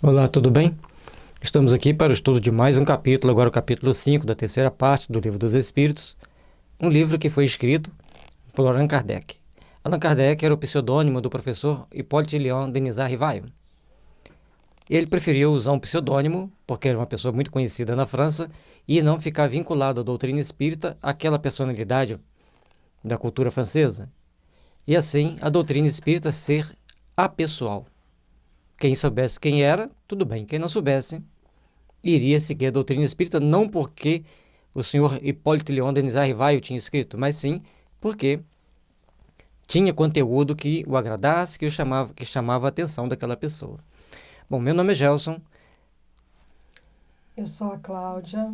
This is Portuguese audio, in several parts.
Olá, tudo bem? Estamos aqui para o estudo de mais um capítulo, agora o capítulo 5 da terceira parte do Livro dos Espíritos, um livro que foi escrito por Allan Kardec. Allan Kardec era o pseudônimo do professor Hippolyte Léon Denisard Rivail. Ele preferiu usar um pseudônimo, porque era uma pessoa muito conhecida na França, e não ficar vinculado à doutrina espírita àquela personalidade da cultura francesa. E assim, a doutrina espírita ser apessoal. Quem soubesse quem era, tudo bem. Quem não soubesse, iria seguir a doutrina espírita, não porque o senhor Hippolyte Léon Denisard Rivail tinha escrito, mas sim porque tinha conteúdo que o agradasse, que chamava a atenção daquela pessoa. Bom, meu nome é Gelson. Eu sou a Cláudia.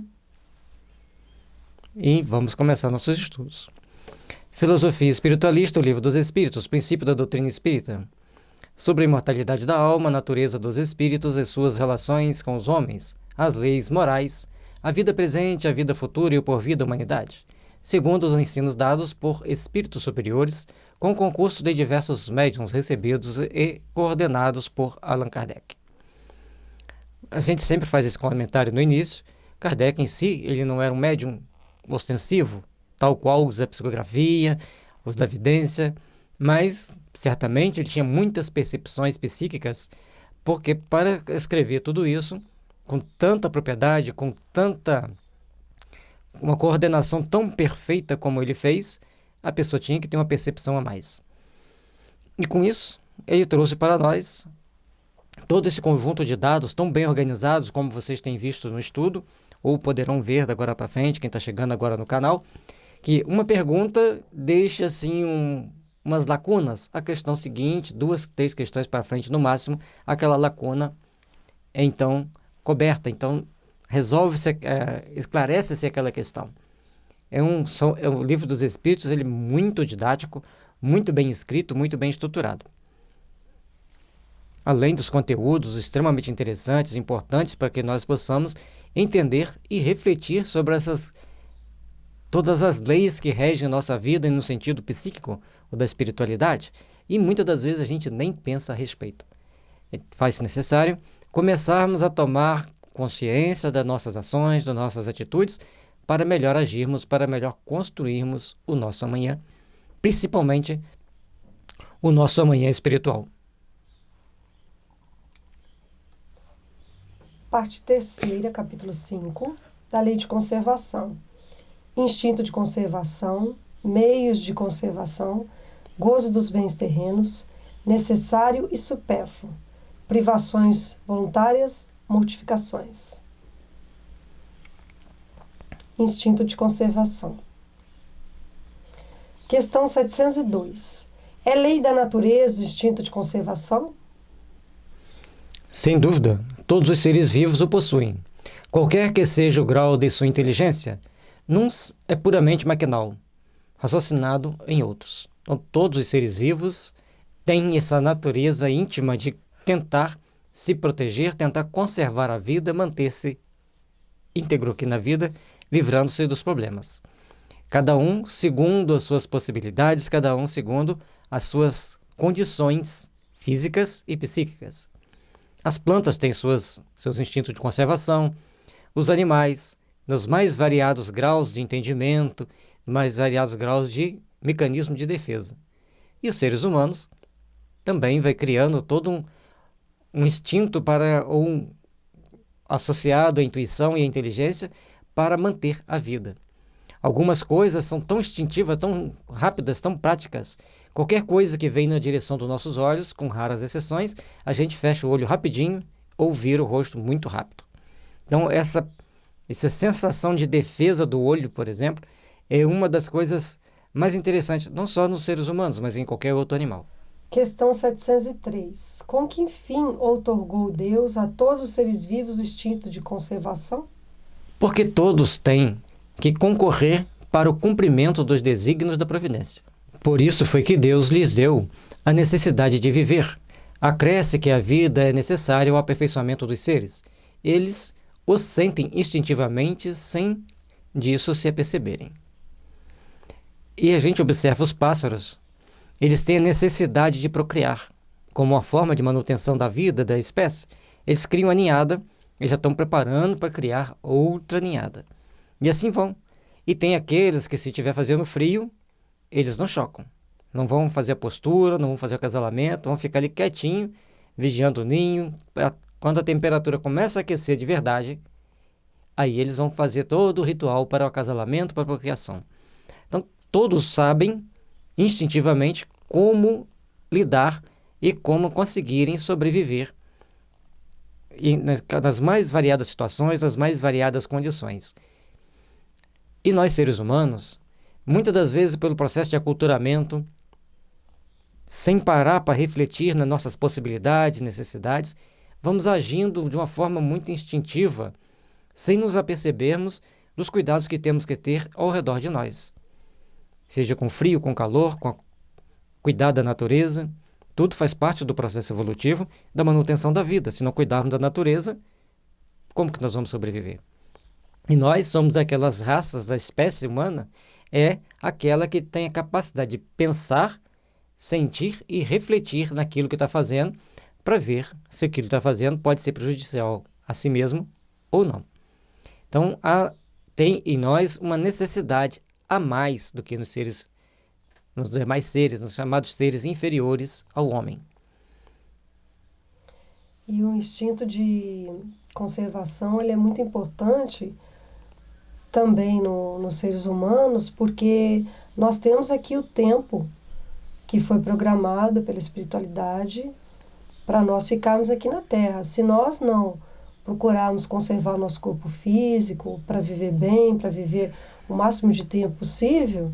E vamos começar nossos estudos. Filosofia Espiritualista, o Livro dos Espíritos, Princípio da Doutrina Espírita. Sobre a imortalidade da alma, a natureza dos espíritos e suas relações com os homens, as leis morais, a vida presente, a vida futura e o porvir da humanidade, segundo os ensinos dados por espíritos superiores, com concurso de diversos médiuns recebidos e coordenados por Allan Kardec. A gente sempre faz esse comentário no início. Kardec em si, ele não era um médium ostensivo, tal qual os da psicografia, os da vidência, mas certamente ele tinha muitas percepções psíquicas, porque para escrever tudo isso, com tanta propriedade, uma coordenação tão perfeita como ele fez, a pessoa tinha que ter uma percepção a mais. E com isso, ele trouxe para nós todo esse conjunto de dados tão bem organizados, como vocês têm visto no estudo, ou poderão ver da agora para frente, quem está chegando agora no canal, que uma pergunta deixa assim umas lacunas. A questão seguinte, 2, 3 questões para frente no máximo, aquela lacuna é então coberta, então resolve-se, esclarece-se aquela questão. É o Livro dos Espíritos, ele é muito didático, muito bem escrito, muito bem estruturado. Além dos conteúdos extremamente interessantes, importantes para que nós possamos entender e refletir sobre todas as leis que regem a nossa vida no sentido psíquico ou da espiritualidade, e muitas das vezes a gente nem pensa a respeito. Faz-se necessário começarmos a tomar consciência das nossas ações, das nossas atitudes, para melhor agirmos, para melhor construirmos o nosso amanhã, principalmente o nosso amanhã espiritual. Parte 3ª, capítulo 5, da Lei de Conservação. Instinto de conservação, meios de conservação, gozo dos bens terrenos, necessário e supérfluo, privações voluntárias, mortificações. Instinto de conservação. Questão 702. É lei da natureza o instinto de conservação? Sem dúvida, todos os seres vivos o possuem. Qualquer que seja o grau de sua inteligência, uns é puramente maquinal, raciocinado em outros. Então, todos os seres vivos têm essa natureza íntima de tentar se proteger, tentar conservar a vida, manter-se íntegro aqui na vida, livrando-se dos problemas. Cada um segundo as suas possibilidades, cada um segundo as suas condições físicas e psíquicas. As plantas têm seus instintos de conservação, os animais, nos mais variados graus de entendimento, mais variados graus de mecanismo de defesa. E os seres humanos também vai criando todo um instinto associado à intuição e à inteligência para manter a vida. Algumas coisas são tão instintivas, tão rápidas, tão práticas. Qualquer coisa que vem na direção dos nossos olhos, com raras exceções, a gente fecha o olho rapidinho ou vira o rosto muito rápido. Então, essa sensação de defesa do olho, por exemplo, é uma das coisas mais interessantes, não só nos seres humanos, mas em qualquer outro animal. Questão 703. Com que fim outorgou Deus a todos os seres vivos o instinto de conservação? Porque todos têm que concorrer para o cumprimento dos desígnios da providência. Por isso foi que Deus lhes deu a necessidade de viver. Acresce que a vida é necessária ao aperfeiçoamento dos seres. Eles os sentem instintivamente sem disso se aperceberem. E a gente observa os pássaros. Eles têm a necessidade de procriar, como uma forma de manutenção da vida da espécie. Eles criam a ninhada, eles já estão preparando para criar outra ninhada. E assim vão. E tem aqueles que, se estiver fazendo frio, eles não chocam. Não vão fazer a postura, não vão fazer o acasalamento, vão ficar ali quietinho, vigiando o ninho. Quando a temperatura começa a aquecer de verdade, aí eles vão fazer todo o ritual para o acasalamento, para a procriação. Então, todos sabem, instintivamente, como lidar e como conseguirem sobreviver nas mais variadas situações, nas mais variadas condições. E nós, seres humanos, muitas das vezes, pelo processo de aculturamento, sem parar para refletir nas nossas possibilidades, necessidades, vamos agindo de uma forma muito instintiva, sem nos apercebermos dos cuidados que temos que ter ao redor de nós. Seja com frio, com calor, cuidar da natureza, tudo faz parte do processo evolutivo da manutenção da vida. Se não cuidarmos da natureza, como que nós vamos sobreviver? E nós somos aquelas raças da espécie humana, é aquela que tem a capacidade de pensar, sentir e refletir naquilo que está fazendo, para ver se aquilo que está fazendo pode ser prejudicial a si mesmo ou não. Então, tem em nós uma necessidade a mais do que nos demais seres, nos chamados seres inferiores ao homem. E o instinto de conservação, ele é muito importante também nos seres humanos, porque nós temos aqui o tempo que foi programado pela espiritualidade para nós ficarmos aqui na Terra. Se nós não procurarmos conservar o nosso corpo físico para viver bem, para viver o máximo de tempo possível,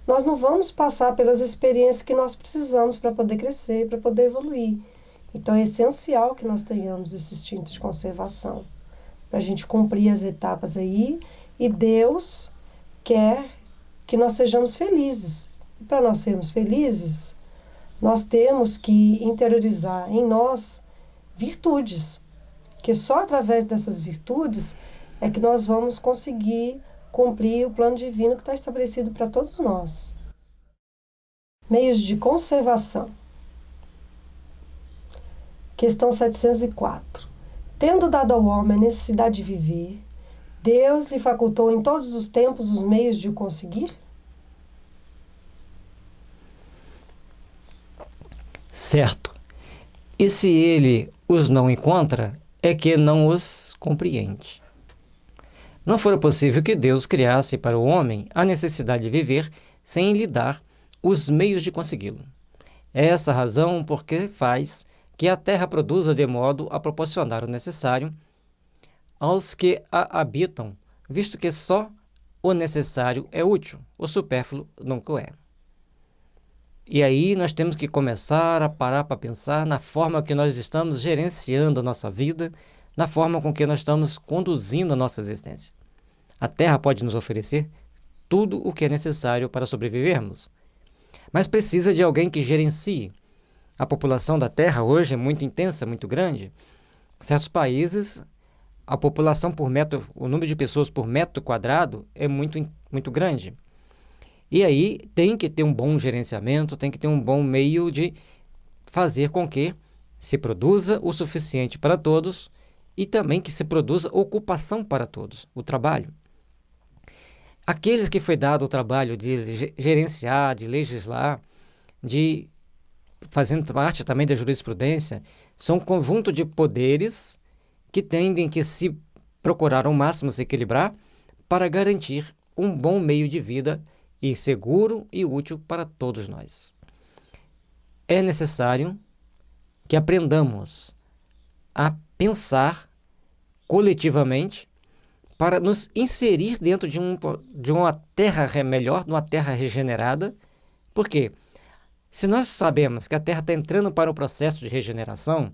nós não vamos passar pelas experiências que nós precisamos para poder crescer, para poder evoluir. Então é essencial que nós tenhamos esse instinto de conservação, para a gente cumprir as etapas aí, e Deus quer que nós sejamos felizes. E para nós sermos felizes, nós temos que interiorizar em nós virtudes, que só através dessas virtudes é que nós vamos conseguir cumprir o plano divino que está estabelecido para todos nós. Meios de conservação. Questão 704. Tendo dado ao homem a necessidade de viver, Deus lhe facultou em todos os tempos os meios de o conseguir? Certo. E se ele os não encontra, é que não os compreende. Não fora possível que Deus criasse para o homem a necessidade de viver sem lhe dar os meios de consegui-lo. É essa a razão porque faz que a terra produza de modo a proporcionar o necessário aos que a habitam, visto que só o necessário é útil, o supérfluo nunca o é. E aí nós temos que começar a parar para pensar na forma que nós estamos gerenciando a nossa vida, na forma com que nós estamos conduzindo a nossa existência. A Terra pode nos oferecer tudo o que é necessário para sobrevivermos, mas precisa de alguém que gerencie. A população da Terra hoje é muito intensa, muito grande. Em certos países, a população o número de pessoas por metro quadrado é muito grande. E aí tem que ter um bom gerenciamento, tem que ter um bom meio de fazer com que se produza o suficiente para todos e também que se produza ocupação para todos, o trabalho. Aqueles que foi dado o trabalho de gerenciar, de legislar, fazendo parte também da jurisprudência, são um conjunto de poderes que tendem que se procurar ao máximo se equilibrar para garantir um bom meio de vida e seguro e útil para todos nós. É necessário que aprendamos a pensar coletivamente para nos inserir dentro de uma terra melhor, de uma terra regenerada. Por quê? Se nós sabemos que a Terra está entrando para o processo de regeneração,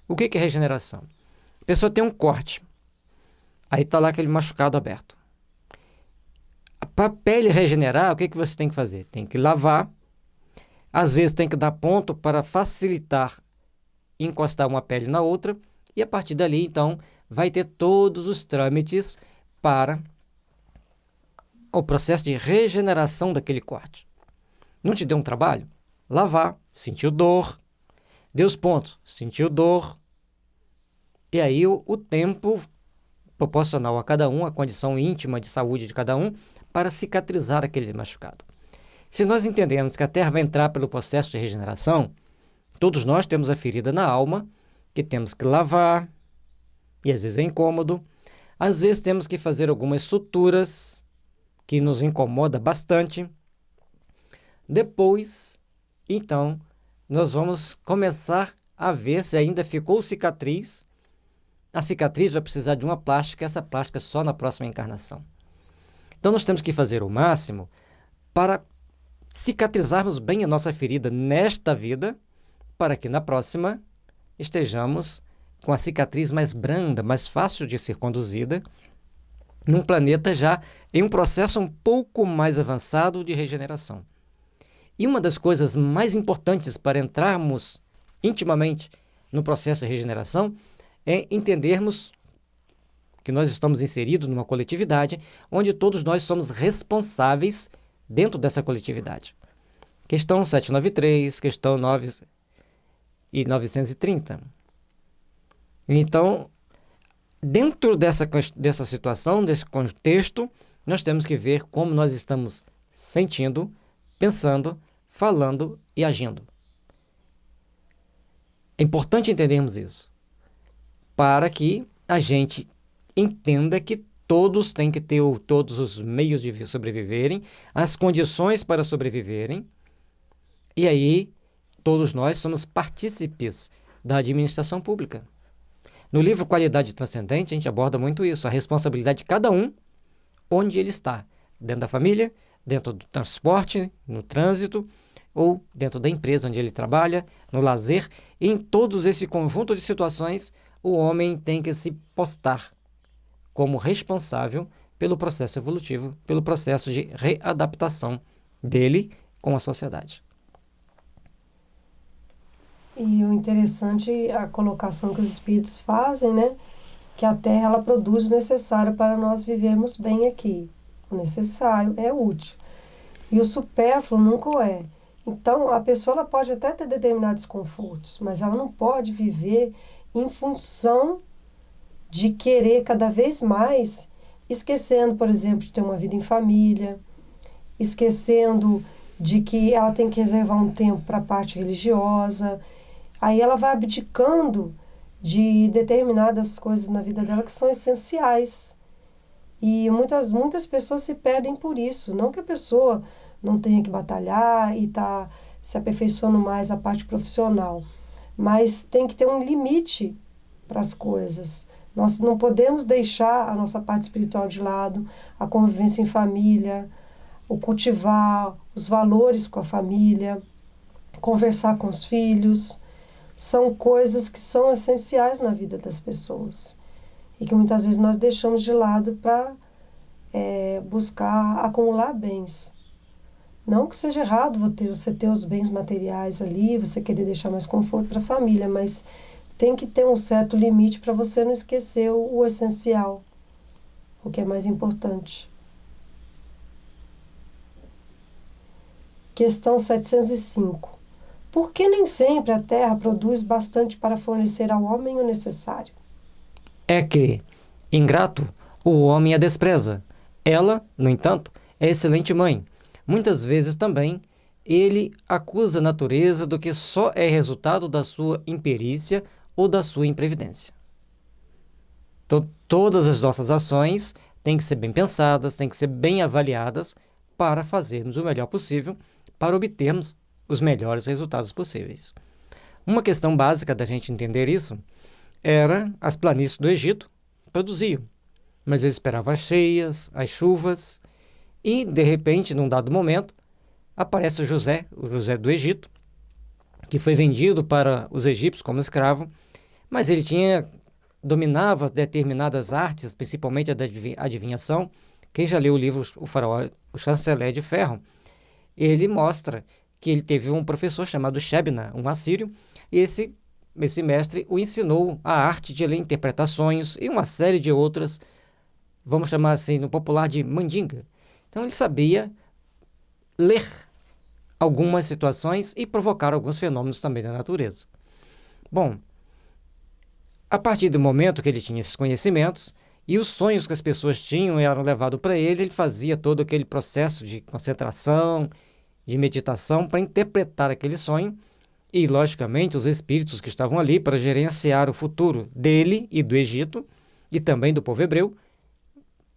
o que é regeneração? A pessoa tem um corte, aí está lá aquele machucado aberto. Para a pele regenerar, o que você tem que fazer? Tem que lavar, às vezes tem que dar ponto para facilitar encostar uma pele na outra, e a partir dali, então, vai ter todos os trâmites para o processo de regeneração daquele corte. Não te deu um trabalho? Lavar, sentiu dor, deu os pontos, sentiu dor, E aí o tempo proporcional a cada um, a condição íntima de saúde de cada um, para cicatrizar aquele machucado. Se nós entendemos que a Terra vai entrar pelo processo de regeneração, todos nós temos a ferida na alma, que temos que lavar, e às vezes é incômodo. Às vezes temos que fazer algumas suturas, que nos incomoda bastante. Depois, então, nós vamos começar a ver se ainda ficou cicatriz. A cicatriz vai precisar de uma plástica, essa plástica só na próxima encarnação. Então nós temos que fazer o máximo para cicatrizarmos bem a nossa ferida nesta vida, para que na próxima estejamos com a cicatriz mais branda, mais fácil de ser conduzida, num planeta já em um processo um pouco mais avançado de regeneração. E uma das coisas mais importantes para entrarmos intimamente no processo de regeneração é entendermos que nós estamos inseridos numa coletividade onde todos nós somos responsáveis dentro dessa coletividade. Questão 793, questão 930. Então, dentro dessa situação, desse contexto, nós temos que ver como nós estamos sentindo, pensando, falando e agindo. É importante entendermos isso, para que a gente entenda que todos têm que ter todos os meios de sobreviverem, as condições para sobreviverem, e aí todos nós somos partícipes da administração pública. No livro Qualidade Transcendente, a gente aborda muito isso, a responsabilidade de cada um, onde ele está, dentro da família, dentro do transporte, no trânsito, ou dentro da empresa onde ele trabalha, no lazer. E em todos esse conjunto de situações, o homem tem que se postar como responsável pelo processo evolutivo, pelo processo de readaptação dele com a sociedade. E o interessante é a colocação que os espíritos fazem, né? Que a Terra ela produz o necessário para nós vivermos bem aqui. O necessário é útil. E o supérfluo nunca o é. Então, a pessoa ela pode até ter determinados confortos, mas ela não pode viver em função de querer cada vez mais, esquecendo, por exemplo, de ter uma vida em família, esquecendo de que ela tem que reservar um tempo para a parte religiosa. Aí ela vai abdicando de determinadas coisas na vida dela que são essenciais. E muitas pessoas se perdem por isso. Não que a pessoa não tenha que batalhar e tá se aperfeiçoando mais a parte profissional, mas tem que ter um limite para as coisas. Nós não podemos deixar a nossa parte espiritual de lado, a convivência em família, o cultivar os valores com a família, conversar com os filhos. São coisas que são essenciais na vida das pessoas e que muitas vezes nós deixamos de lado para buscar acumular bens. Não que seja errado você ter os bens materiais ali, você querer deixar mais conforto para a família, mas tem que ter um certo limite para você não esquecer o essencial, o que é mais importante. Questão 705. Por que nem sempre a Terra produz bastante para fornecer ao homem o necessário? É que, ingrato, o homem a despreza. Ela, no entanto, é excelente mãe. Muitas vezes também ele acusa a natureza do que só é resultado da sua imperícia ou da sua imprevidência. Então, todas as nossas ações têm que ser bem pensadas, têm que ser bem avaliadas para fazermos o melhor possível, para obtermos os melhores resultados possíveis. Uma questão básica da gente entender isso era as planícies do Egito produziam, mas eles esperavam as cheias, as chuvas, e, de repente, num dado momento, aparece o José do Egito, que foi vendido para os egípcios como escravo, mas ele dominava determinadas artes, principalmente a da adivinhação. Quem já leu o livro O Faraó, o Chanceler de Ferro, ele mostra que ele teve um professor chamado Shebna, um assírio, e esse mestre o ensinou a arte de ler interpretar sonhos e uma série de outras, vamos chamar assim, no popular de mandinga. Então ele sabia ler algumas situações e provocar alguns fenômenos também da natureza. Bom, A partir do momento que ele tinha esses conhecimentos e os sonhos que as pessoas tinham eram levados para ele, ele fazia todo aquele processo de concentração, de meditação para interpretar aquele sonho e, logicamente, os espíritos que estavam ali para gerenciar o futuro dele e do Egito e também do povo hebreu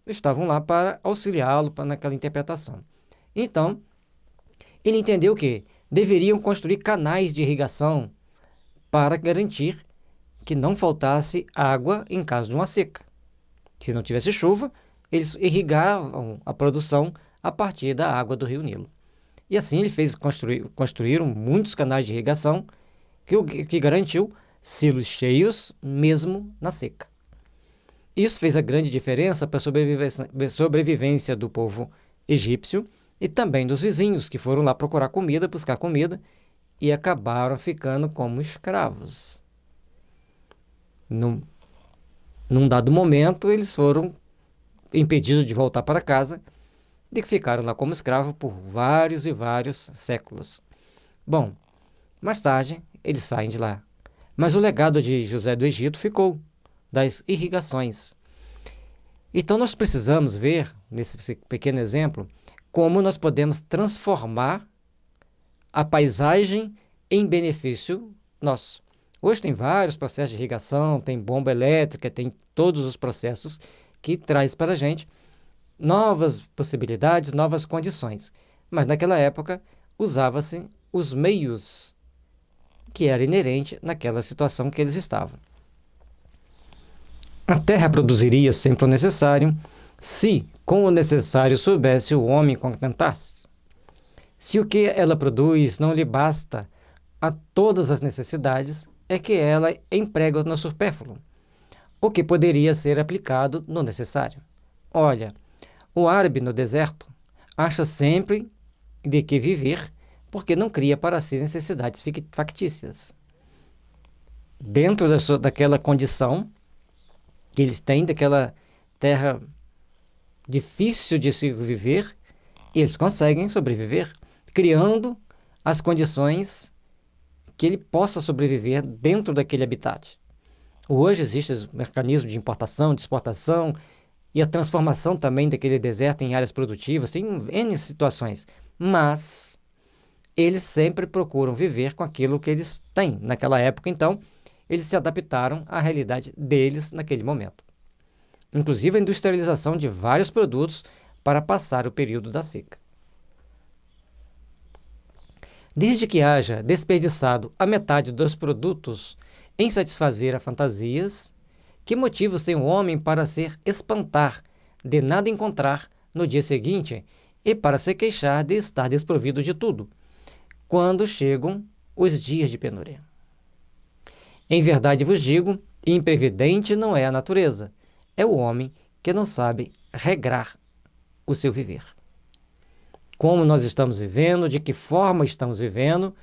estavam lá para auxiliá-lo naquela interpretação. Então, ele entendeu que deveriam construir canais de irrigação para garantir que não faltasse água em caso de uma seca. Se não tivesse chuva, eles irrigavam a produção a partir da água do rio Nilo. E assim ele fez construíram muitos canais de irrigação que garantiu silos cheios mesmo na seca. Isso fez a grande diferença para a sobrevivência do povo egípcio e também dos vizinhos que foram lá procurar comida, buscar comida e acabaram ficando como escravos. Num dado momento, eles foram impedidos de voltar para casa e ficaram lá como escravos por vários e vários séculos. Bom, mais tarde, eles saem de lá. Mas o legado de José do Egito ficou, das irrigações. Então, nós precisamos ver, nesse pequeno exemplo, como nós podemos transformar a paisagem em benefício nosso. Hoje tem vários processos de irrigação, tem bomba elétrica, tem todos os processos que traz para a gente novas possibilidades, novas condições. Mas naquela época usava-se os meios que era inerente naquela situação que eles estavam. A terra produziria sempre o necessário, se com o necessário soubesse o homem contentar-se. Se o que ela produz não lhe basta a todas as necessidades, é que ela emprega no supérfluo, o que poderia ser aplicado no necessário. Olha, o árabe no deserto acha sempre de que viver, porque não cria para si necessidades factícias. Dentro daquela condição que eles têm, daquela terra difícil de se viver, eles conseguem sobreviver, criando as condições que ele possa sobreviver dentro daquele habitat. Hoje existem os mecanismos de importação, de exportação e a transformação também daquele deserto em áreas produtivas, tem N situações, mas eles sempre procuram viver com aquilo que eles têm naquela época, então eles se adaptaram à realidade deles naquele momento. Inclusive a industrialização de vários produtos para passar o período da seca. Desde que haja desperdiçado a metade dos produtos em satisfazer a fantasias, que motivos tem o homem para se espantar de nada encontrar no dia seguinte e para se queixar de estar desprovido de tudo, quando chegam os dias de penúria? Em verdade vos digo, imprevidente não é a natureza, é o homem que não sabe regrar o seu viver. Como nós estamos vivendo, de que forma estamos vivendo,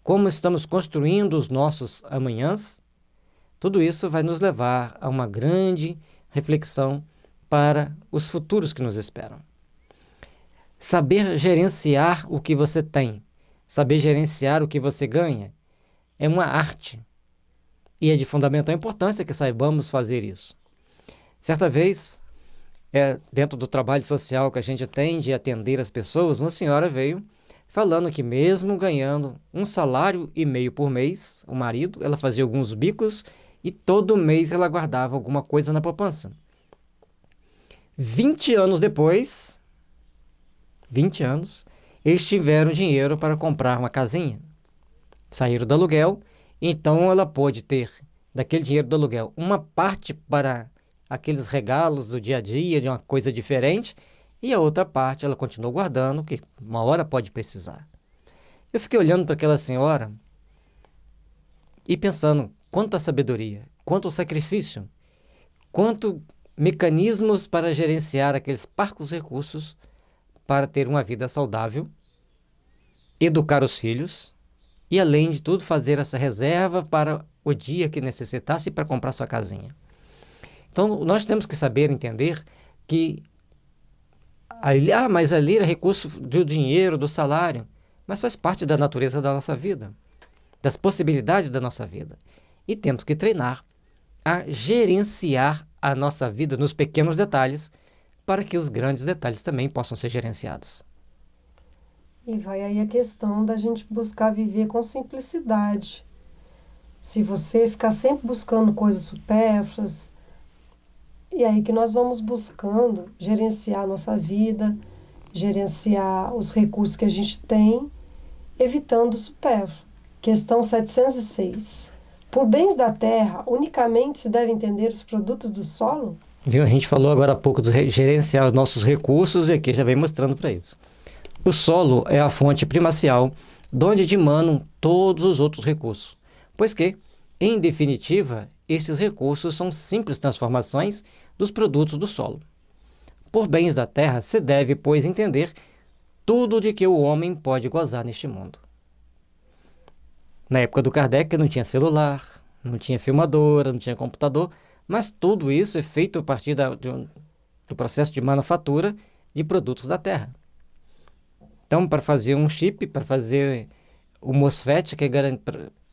como estamos construindo os nossos amanhãs, tudo isso vai nos levar a uma grande reflexão para os futuros que nos esperam. Saber gerenciar o que você tem, saber gerenciar o que você ganha, é uma arte. E é de fundamental importância que saibamos fazer isso. Certa vez, dentro do trabalho social que a gente tem de atender as pessoas, uma senhora veio falando que mesmo ganhando um salário e meio por mês, o marido, ela fazia alguns bicos e todo mês ela guardava alguma coisa na poupança. 20 anos depois, 20 anos, eles tiveram dinheiro para comprar uma casinha. Saíram do aluguel, então ela pôde ter, daquele dinheiro do aluguel, uma parte para aqueles regalos do dia a dia, de uma coisa diferente, e a outra parte ela continuou guardando, que uma hora pode precisar. Eu fiquei olhando para aquela senhora e pensando quanta sabedoria, quanto sacrifício, quanto mecanismos para gerenciar aqueles parcos recursos para ter uma vida saudável, educar os filhos e, além de tudo, fazer essa reserva para o dia que necessitasse para comprar sua casinha. Então, nós temos que saber entender que mas ali era recurso do dinheiro, do salário, mas faz parte da natureza da nossa vida, das possibilidades da nossa vida. E temos que treinar a gerenciar a nossa vida nos pequenos detalhes, para que os grandes detalhes também possam ser gerenciados. E vai aí a questão da gente buscar viver com simplicidade. Se você ficar sempre buscando coisas supérfluas, e aí que nós vamos buscando gerenciar a nossa vida, gerenciar os recursos que a gente tem, evitando o supérfluo. Questão 706. Por bens da terra, unicamente se deve entender os produtos do solo? Viu? A gente falou agora há pouco de gerenciar os nossos recursos e aqui já vem mostrando para isso. O solo é a fonte primacial de onde dimanam todos os outros recursos, pois que, em definitiva, estes recursos são simples transformações dos produtos do solo. Por bens da terra se deve, pois, entender tudo de que o homem pode gozar neste mundo. Na época do Kardec não tinha celular, não tinha filmadora, não tinha computador, mas tudo isso é feito a partir do processo de manufatura de produtos da terra. Então, para fazer um chip, para fazer o MOSFET,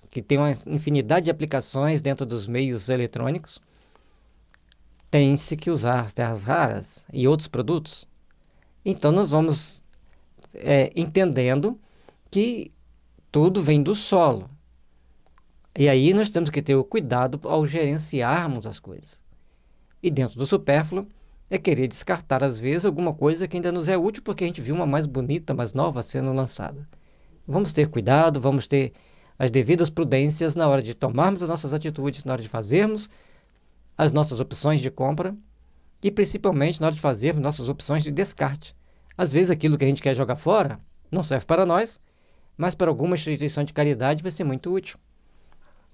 que tem uma infinidade de aplicações dentro dos meios eletrônicos, tem-se que usar as terras raras e outros produtos. Então, nós vamos entendendo que tudo vem do solo. E aí nós temos que ter o cuidado ao gerenciarmos as coisas. E dentro do supérfluo, é querer descartar, às vezes, alguma coisa que ainda nos é útil porque a gente viu uma mais bonita, mais nova sendo lançada. Vamos ter cuidado, vamos ter as devidas prudências na hora de tomarmos as nossas atitudes, na hora de fazermos as nossas opções de compra e, principalmente, na hora de fazermos nossas opções de descarte. Às vezes, aquilo que a gente quer jogar fora não serve para nós, mas para alguma instituição de caridade vai ser muito útil.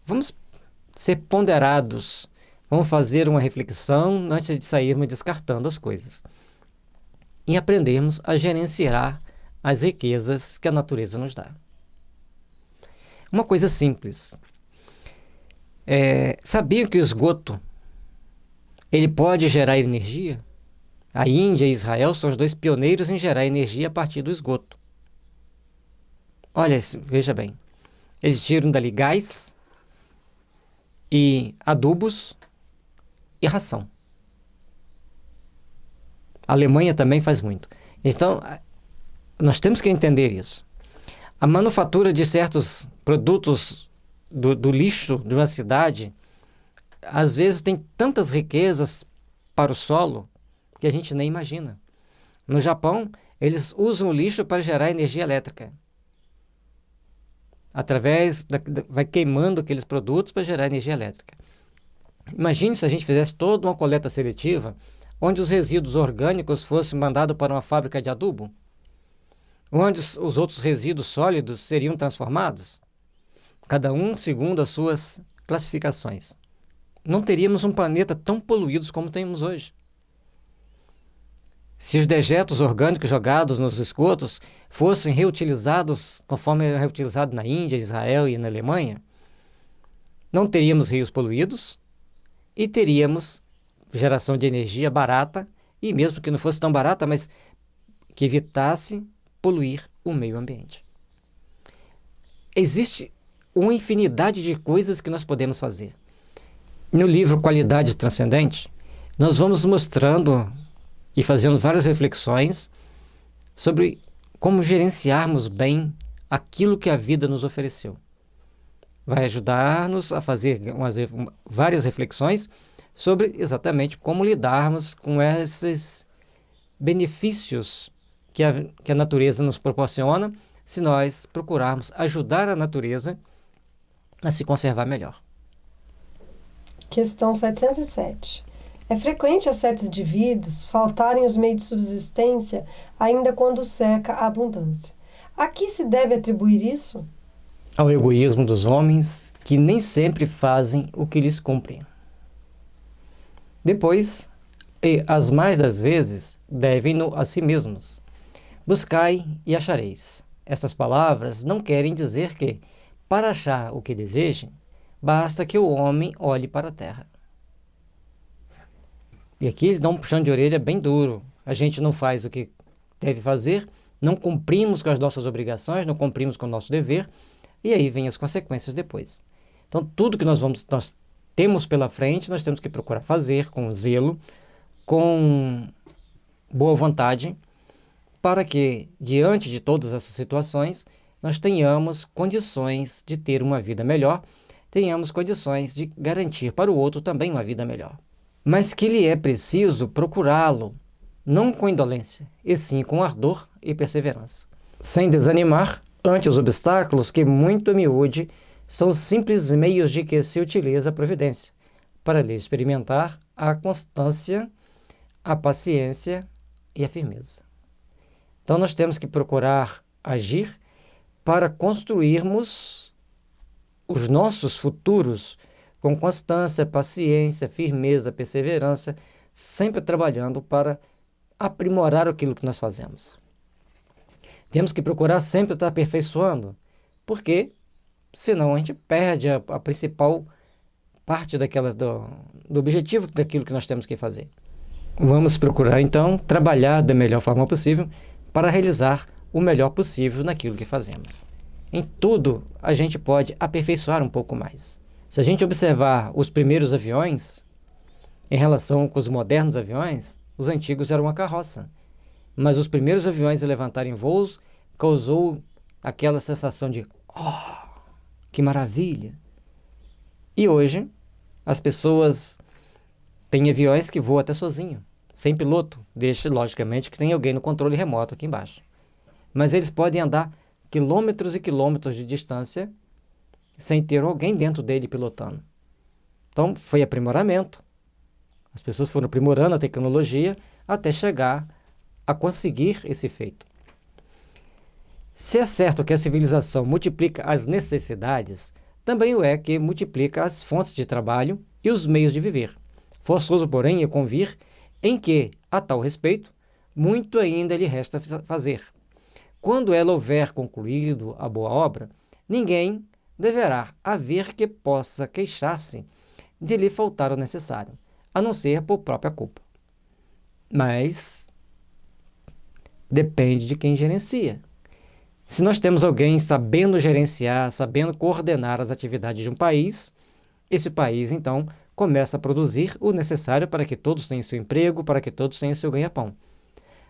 Vamos ser ponderados, vamos fazer uma reflexão antes de sairmos descartando as coisas e aprendermos a gerenciar as riquezas que a natureza nos dá. Uma coisa simples. Sabiam que o esgoto ele pode gerar energia? A Índia e Israel são os dois pioneiros em gerar energia a partir do esgoto. Olha, veja bem, eles tiram dali gás e adubos e ração. A Alemanha também faz muito. Então, nós temos que entender isso. A manufatura de certos produtos do lixo de uma cidade, às vezes tem tantas riquezas para o solo que a gente nem imagina. No Japão, eles usam o lixo para gerar energia elétrica. Vai queimando aqueles produtos para gerar energia elétrica. Imagine se a gente fizesse toda uma coleta seletiva, onde os resíduos orgânicos fossem mandados para uma fábrica de adubo, onde os outros resíduos sólidos seriam transformados, cada um segundo as suas classificações. Não teríamos um planeta tão poluído como temos hoje. Se os dejetos orgânicos jogados nos esgotos fossem reutilizados conforme é reutilizado na Índia, Israel e na Alemanha, não teríamos rios poluídos e teríamos geração de energia barata, e mesmo que não fosse tão barata, mas que evitasse poluir o meio ambiente. Existe uma infinidade de coisas que nós podemos fazer. No livro Qualidade Transcendente, nós vamos mostrando e fazendo várias reflexões sobre como gerenciarmos bem aquilo que a vida nos ofereceu. Vai ajudar-nos a fazer várias reflexões sobre exatamente como lidarmos com esses benefícios que a natureza nos proporciona, se nós procurarmos ajudar a natureza a se conservar melhor. Questão 707. É frequente a certos indivíduos faltarem os meios de subsistência ainda quando cerca a abundância. A que se deve atribuir isso? Ao egoísmo dos homens, que nem sempre fazem o que lhes cumpre. Depois, e as mais das vezes, devem-no a si mesmos. Buscai e achareis. Estas palavras não querem dizer que, para achar o que desejem, basta que o homem olhe para a terra. E aqui eles dão um puxão de orelha bem duro. A gente não faz o que deve fazer, não cumprimos com as nossas obrigações, não cumprimos com o nosso dever, e aí vem as consequências depois. Então, tudo que nós temos pela frente, nós temos que procurar fazer com zelo, com boa vontade, para que, diante de todas essas situações, nós tenhamos condições de ter uma vida melhor, tenhamos condições de garantir para o outro também uma vida melhor. Mas que lhe é preciso procurá-lo, não com indolência, e sim com ardor e perseverança, sem desanimar ante os obstáculos que, muito a miúde, são simples meios de que se utiliza a providência, para lhe experimentar a constância, a paciência e a firmeza. Então nós temos que procurar agir para construirmos os nossos futuros com constância, paciência, firmeza, perseverança, sempre trabalhando para aprimorar aquilo que nós fazemos. Temos que procurar sempre estar aperfeiçoando, porque senão a gente perde a principal parte do objetivo daquilo que nós temos que fazer. Vamos procurar, então, trabalhar da melhor forma possível para realizar o melhor possível naquilo que fazemos. Em tudo, a gente pode aperfeiçoar um pouco mais. Se a gente observar os primeiros aviões, em relação com os modernos aviões, os antigos eram uma carroça. Mas os primeiros aviões a levantarem voos causou aquela sensação de "oh, que maravilha!". E hoje, as pessoas têm aviões que voam até sozinho, sem piloto, deixa logicamente que tem alguém no controle remoto aqui embaixo. Mas eles podem andar quilômetros e quilômetros de distância sem ter alguém dentro dele pilotando. Então, foi aprimoramento. As pessoas foram aprimorando a tecnologia até chegar a conseguir esse feito. Se é certo que a civilização multiplica as necessidades, também o é que multiplica as fontes de trabalho e os meios de viver. Forçoso, porém, é convir em que, a tal respeito, muito ainda lhe resta fazer. Quando ela houver concluído a boa obra, ninguém deverá haver que possa queixar-se de lhe faltar o necessário, a não ser por própria culpa. Mas depende de quem gerencia. Se nós temos alguém sabendo gerenciar, sabendo coordenar as atividades de um país, esse país, então, começa a produzir o necessário para que todos tenham seu emprego, para que todos tenham seu ganha-pão.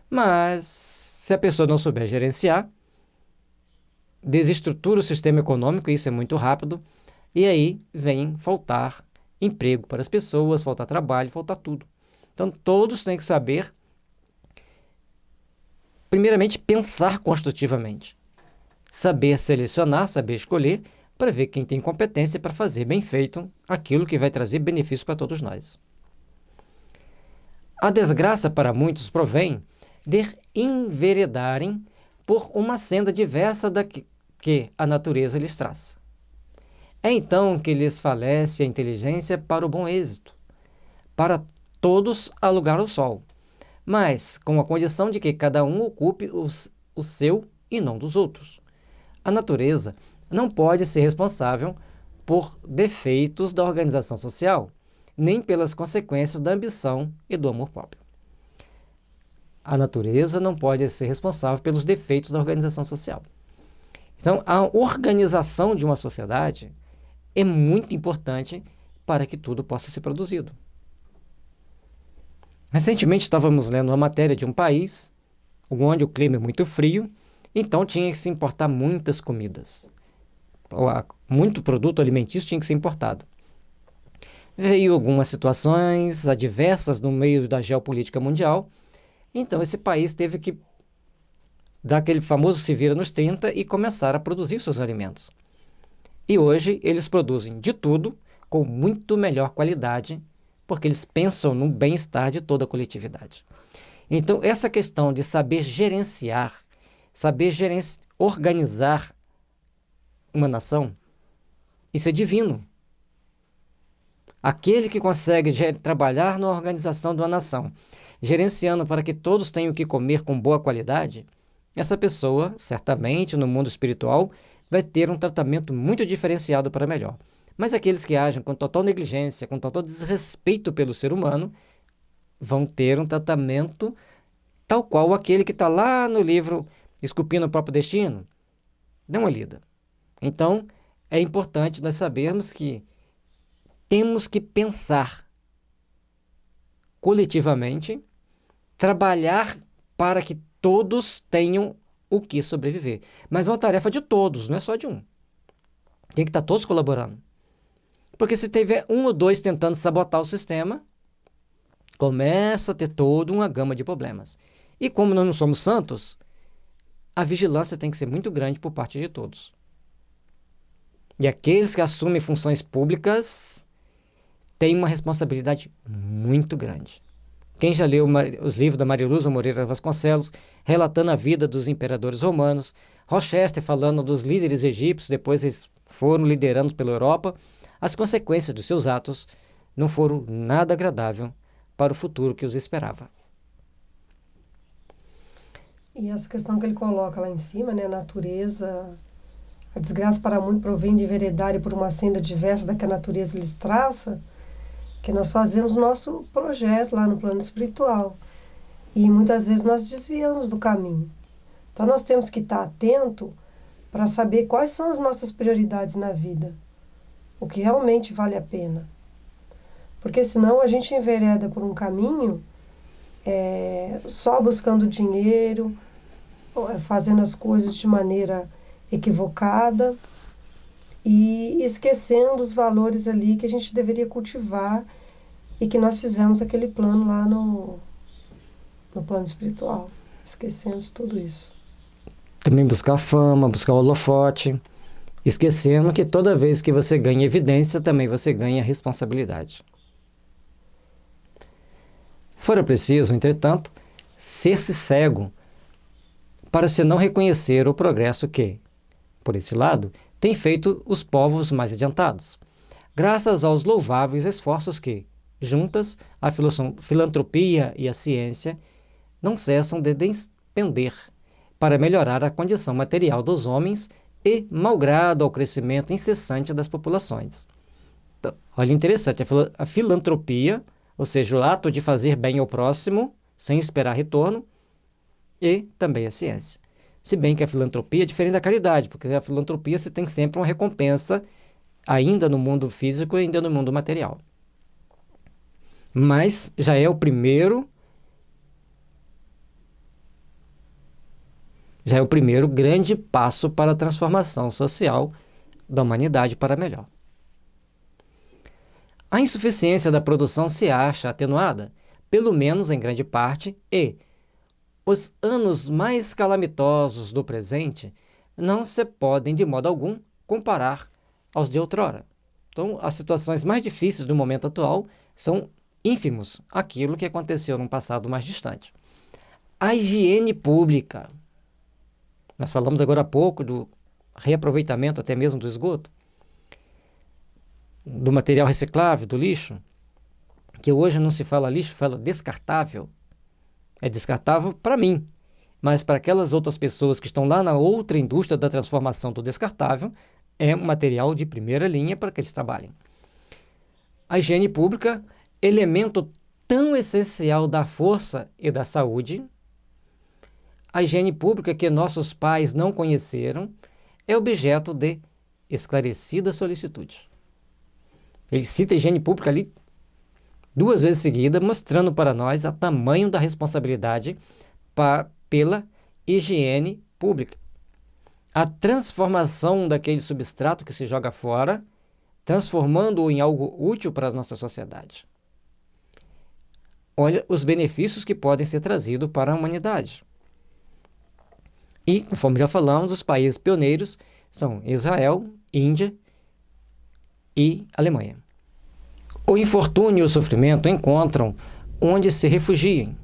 Mas, se a pessoa não souber gerenciar, desestrutura o sistema econômico, e isso é muito rápido, e aí vem faltar emprego para as pessoas, faltar trabalho, faltar tudo. Então, todos têm que saber, primeiramente, pensar construtivamente. Saber selecionar, saber escolher, para ver quem tem competência para fazer bem feito aquilo que vai trazer benefício para todos nós. A desgraça para muitos provém de enveredarem por uma senda diversa da que a natureza lhes traz. É então que lhes falece a inteligência para o bom êxito, para todos há lugar ao sol, mas com a condição de que cada um ocupe o seu e não dos outros. A natureza não pode ser responsável por defeitos da organização social, nem pelas consequências da ambição e do amor próprio. A natureza não pode ser responsável pelos defeitos da organização social. Então, a organização de uma sociedade é muito importante para que tudo possa ser produzido. Recentemente estávamos lendo uma matéria de um país onde o clima é muito frio, então tinha que se importar muitas comidas. Muito produto alimentício tinha que ser importado. Veio algumas situações adversas no meio da geopolítica mundial, então esse país teve que dar aquele famoso se vira nos 30 e começar a produzir seus alimentos. E hoje eles produzem de tudo com muito melhor qualidade, porque eles pensam no bem-estar de toda a coletividade. Então, essa questão de saber gerenciar, organizar uma nação, isso é divino. Aquele que consegue trabalhar na organização de uma nação, gerenciando para que todos tenham o que comer com boa qualidade, essa pessoa, certamente, no mundo espiritual, vai ter um tratamento muito diferenciado para melhor. Mas aqueles que agem com total negligência, com total desrespeito pelo ser humano, vão ter um tratamento tal qual aquele que está lá no livro Esculpindo o Próprio Destino. Dê uma lida. Então, é importante nós sabermos que temos que pensar coletivamente, trabalhar para que todos tenham o que sobreviver. Mas é uma tarefa de todos, não é só de um. Tem que estar todos colaborando. Porque se tiver um ou dois tentando sabotar o sistema, começa a ter toda uma gama de problemas. E como nós não somos santos, a vigilância tem que ser muito grande por parte de todos. E aqueles que assumem funções públicas têm uma responsabilidade muito grande. Quem já leu os livros da Mariluza Moreira Vasconcelos, relatando a vida dos imperadores romanos, Rochester falando dos líderes egípcios, depois eles foram liderando pela Europa, as consequências dos seus atos não foram nada agradável para o futuro que os esperava. E essa questão que ele coloca lá em cima, né, a natureza, a desgraça para muito provém de enveredarem por uma senda diversa da que a natureza lhes traça, que nós fazemos nosso projeto lá no plano espiritual. E muitas vezes nós desviamos do caminho. Então nós temos que estar atento para saber quais são as nossas prioridades na vida. O que realmente vale a pena. Porque senão a gente envereda por um caminho só buscando dinheiro, fazendo as coisas de maneira equivocada e esquecendo os valores ali que a gente deveria cultivar e que nós fizemos aquele plano lá no plano espiritual. Esquecemos tudo isso. Também buscar fama, buscar holofote, esquecendo que toda vez que você ganha evidência, também você ganha responsabilidade. Fora preciso, entretanto, ser-se cego para se não reconhecer o progresso que, por esse lado, tem feito os povos mais adiantados, graças aos louváveis esforços que, juntas, a filantropia e a ciência não cessam de despender para melhorar a condição material dos homens e malgrado ao crescimento incessante das populações. Então, olha, interessante, a filantropia, ou seja, o ato de fazer bem ao próximo, sem esperar retorno, e também a ciência. Se bem que a filantropia é diferente da caridade, porque a filantropia você tem sempre uma recompensa, ainda no mundo físico e ainda no mundo material. Mas já é o primeiro grande passo para a transformação social da humanidade para melhor. A insuficiência da produção se acha atenuada, pelo menos em grande parte, e os anos mais calamitosos do presente não se podem, de modo algum, comparar aos de outrora. Então, as situações mais difíceis do momento atual são ínfimos àquilo que aconteceu num passado mais distante. A higiene pública. Nós falamos agora há pouco do reaproveitamento até mesmo do esgoto, do material reciclável, do lixo, que hoje não se fala lixo, fala descartável. É descartável para mim, mas para aquelas outras pessoas que estão lá na outra indústria da transformação do descartável, é um material de primeira linha para que eles trabalhem. A higiene pública, elemento tão essencial da força e da saúde, a higiene pública que nossos pais não conheceram, é objeto de esclarecida solicitude. Ele cita a higiene pública ali 2 vezes seguida, mostrando para nós o tamanho da responsabilidade pela higiene pública. A transformação daquele substrato que se joga fora, transformando-o em algo útil para a nossa sociedade. Olha os benefícios que podem ser trazidos para a humanidade. E, conforme já falamos, os países pioneiros são Israel, Índia e Alemanha. O infortúnio e o sofrimento encontram onde se refugiem.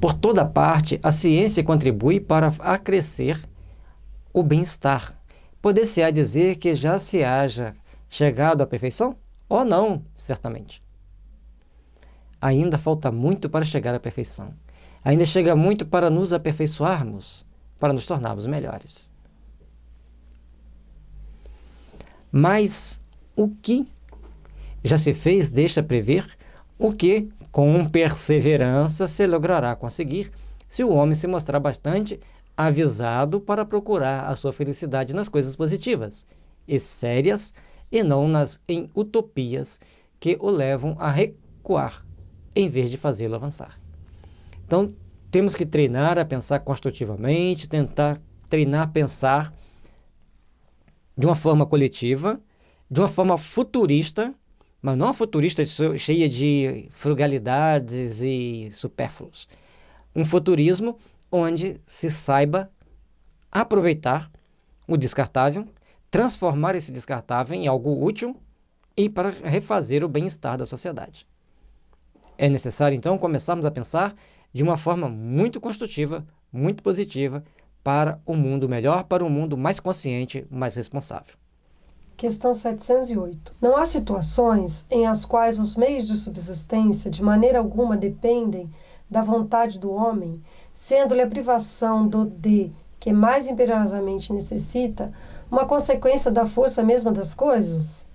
Por toda parte, a ciência contribui para acrescer o bem-estar. Poder-se-á dizer que já se haja chegado à perfeição? Ou não, certamente. Ainda falta muito para chegar à perfeição. Ainda chega muito para nos aperfeiçoarmos, para nos tornarmos melhores. Mas o que já se fez deixa prever o que, com perseverança, se logrará conseguir se o homem se mostrar bastante avisado para procurar a sua felicidade nas coisas positivas e sérias e não em utopias que o levam a recuar, em vez de fazê-lo avançar. Então, temos que treinar a pensar construtivamente, tentar treinar a pensar de uma forma coletiva, de uma forma futurista, mas não uma futurista cheia de frugalidades e supérfluos. Um futurismo onde se saiba aproveitar o descartável, transformar esse descartável em algo útil e para refazer o bem-estar da sociedade. É necessário, então, começarmos a pensar de uma forma muito construtiva, muito positiva, para um mundo melhor, para um mundo mais consciente, mais responsável. Questão 708. Não há situações em as quais os meios de subsistência de maneira alguma dependem da vontade do homem, sendo-lhe a privação do que mais imperiosamente necessita uma consequência da força mesma das coisas?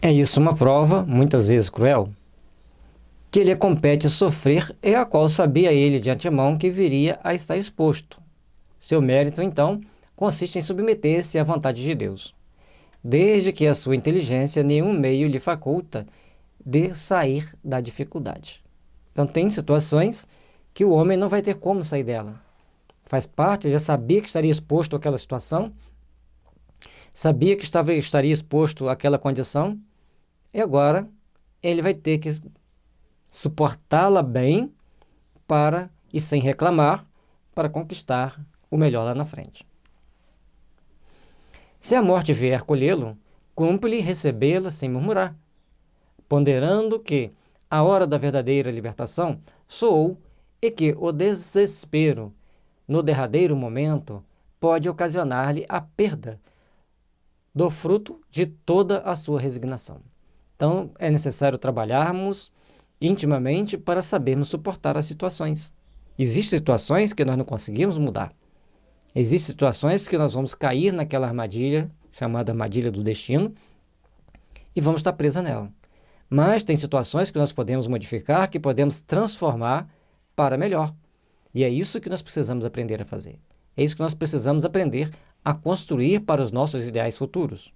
É isso uma prova, muitas vezes cruel, que lhe compete sofrer e a qual sabia ele de antemão que viria a estar exposto. Seu mérito, então, consiste em submeter-se à vontade de Deus, desde que a sua inteligência nenhum meio lhe faculta de sair da dificuldade. Então, tem situações que o homem não vai ter como sair dela. Faz parte, já sabia que estaria exposto àquela situação, sabia que estaria exposto àquela condição, e agora ele vai ter que suportá-la bem e sem reclamar, para conquistar o melhor lá na frente. Se a morte vier colhê-lo, cumpre-lhe recebê-la sem murmurar, ponderando que a hora da verdadeira libertação soou e que o desespero, no derradeiro momento, pode ocasionar-lhe a perda do fruto de toda a sua resignação. Então, é necessário trabalharmos intimamente para sabermos suportar as situações. Existem situações que nós não conseguimos mudar. Existem situações que nós vamos cair naquela armadilha, chamada armadilha do destino, e vamos estar presos nela. Mas tem situações que nós podemos modificar, que podemos transformar para melhor. E é isso que nós precisamos aprender a fazer. É isso que nós precisamos aprender a construir para os nossos ideais futuros.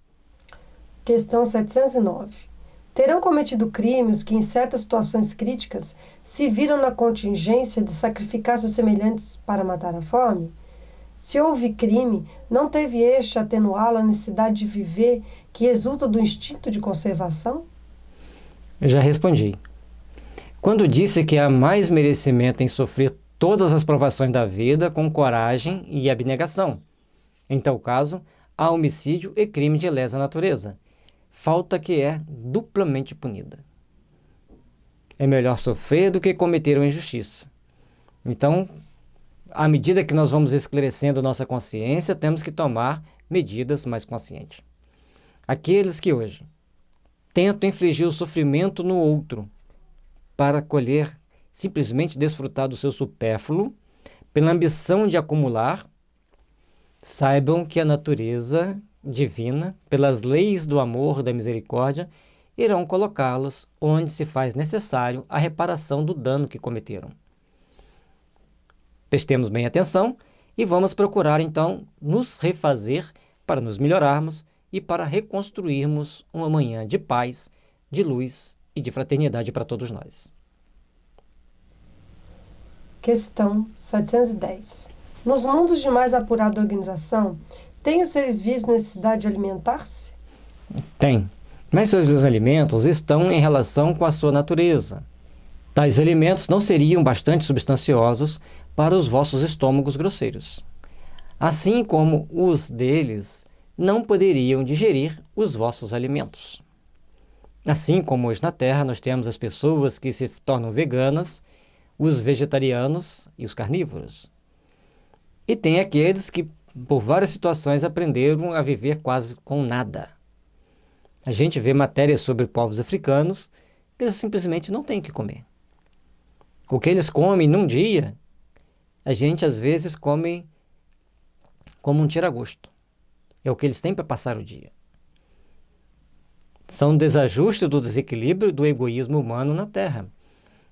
Questão 709. Terão cometido crimes que, em certas situações críticas, se viram na contingência de sacrificar seus semelhantes para matar a fome? Se houve crime, não teve este atenuá-la a necessidade de viver que resulta do instinto de conservação? Já respondi. Quando disse que há mais merecimento em sofrer todas as provações da vida com coragem e abnegação. Em tal caso, há homicídio e crime de lesa natureza, falta que é duplamente punida. É melhor sofrer do que cometer uma injustiça. Então, à medida que nós vamos esclarecendo nossa consciência, temos que tomar medidas mais conscientes. Aqueles que hoje tentam infligir o sofrimento no outro para colher, simplesmente desfrutar do seu supérfluo, pela ambição de acumular, saibam que a natureza divina, pelas leis do amor, da misericórdia, irão colocá-los onde se faz necessário a reparação do dano que cometeram. Prestemos bem atenção e vamos procurar, então, nos refazer para nos melhorarmos e para reconstruirmos uma manhã de paz, de luz e de fraternidade para todos nós. Questão 710. Nos mundos de mais apurada organização, têm os seres vivos necessidade de alimentar-se? Tem, mas seus alimentos estão em relação com a sua natureza. Tais alimentos não seriam bastante substanciosos para os vossos estômagos grosseiros, assim como os deles não poderiam digerir os vossos alimentos. Assim como hoje na Terra nós temos as pessoas que se tornam veganas, os vegetarianos e os carnívoros. E tem aqueles que, por várias situações, aprenderam a viver quase com nada. A gente vê matérias sobre povos africanos que eles simplesmente não têm o que comer. O que eles comem num dia, a gente às vezes come como um tira-gosto. É o que eles têm para passar o dia. São desajustes do desequilíbrio do egoísmo humano na Terra.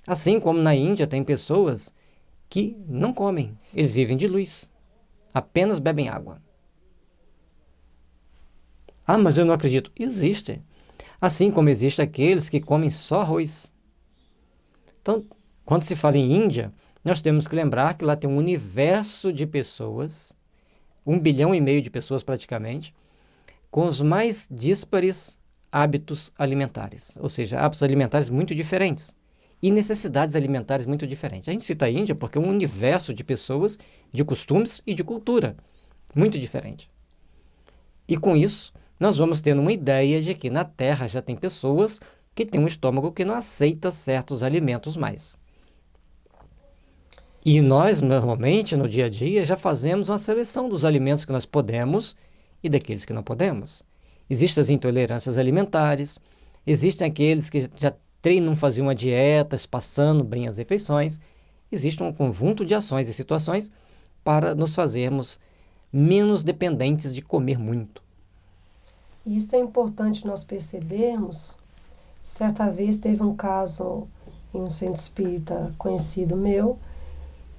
Assim como na Índia tem pessoas que não comem, eles vivem de luz, apenas bebem água. Ah, mas eu não acredito. Existe. Assim como existem aqueles que comem só arroz. Então, quando se fala em Índia, nós temos que lembrar que lá tem um universo de pessoas, 1,5 bilhão de pessoas praticamente, com os mais díspares hábitos alimentares, ou seja, hábitos alimentares muito diferentes e necessidades alimentares muito diferentes. A gente cita a Índia porque é um universo de pessoas, de costumes e de cultura muito diferente. E com isso, nós vamos tendo uma ideia de que na Terra já tem pessoas que têm um estômago que não aceita certos alimentos mais. E nós, normalmente, no dia a dia, já fazemos uma seleção dos alimentos que nós podemos e daqueles que não podemos. Existem as intolerâncias alimentares, existem aqueles que já treinam fazer uma dieta, espaçando bem as refeições. Existe um conjunto de ações e situações para nos fazermos menos dependentes de comer muito. Isso é importante nós percebermos. Certa vez teve um caso em um centro espírita conhecido meu,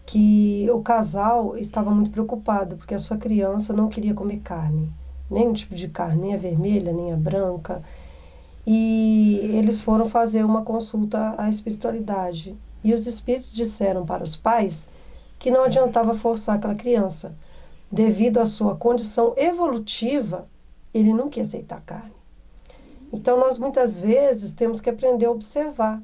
que o casal estava muito preocupado, porque a sua criança não queria comer carne, nenhum tipo de carne, nem a vermelha, nem a branca. E eles foram fazer uma consulta à espiritualidade. E os espíritos disseram para os pais que não adiantava forçar aquela criança. Devido à sua condição evolutiva, ele não quer aceitar carne. Então, nós muitas vezes temos que aprender a observar.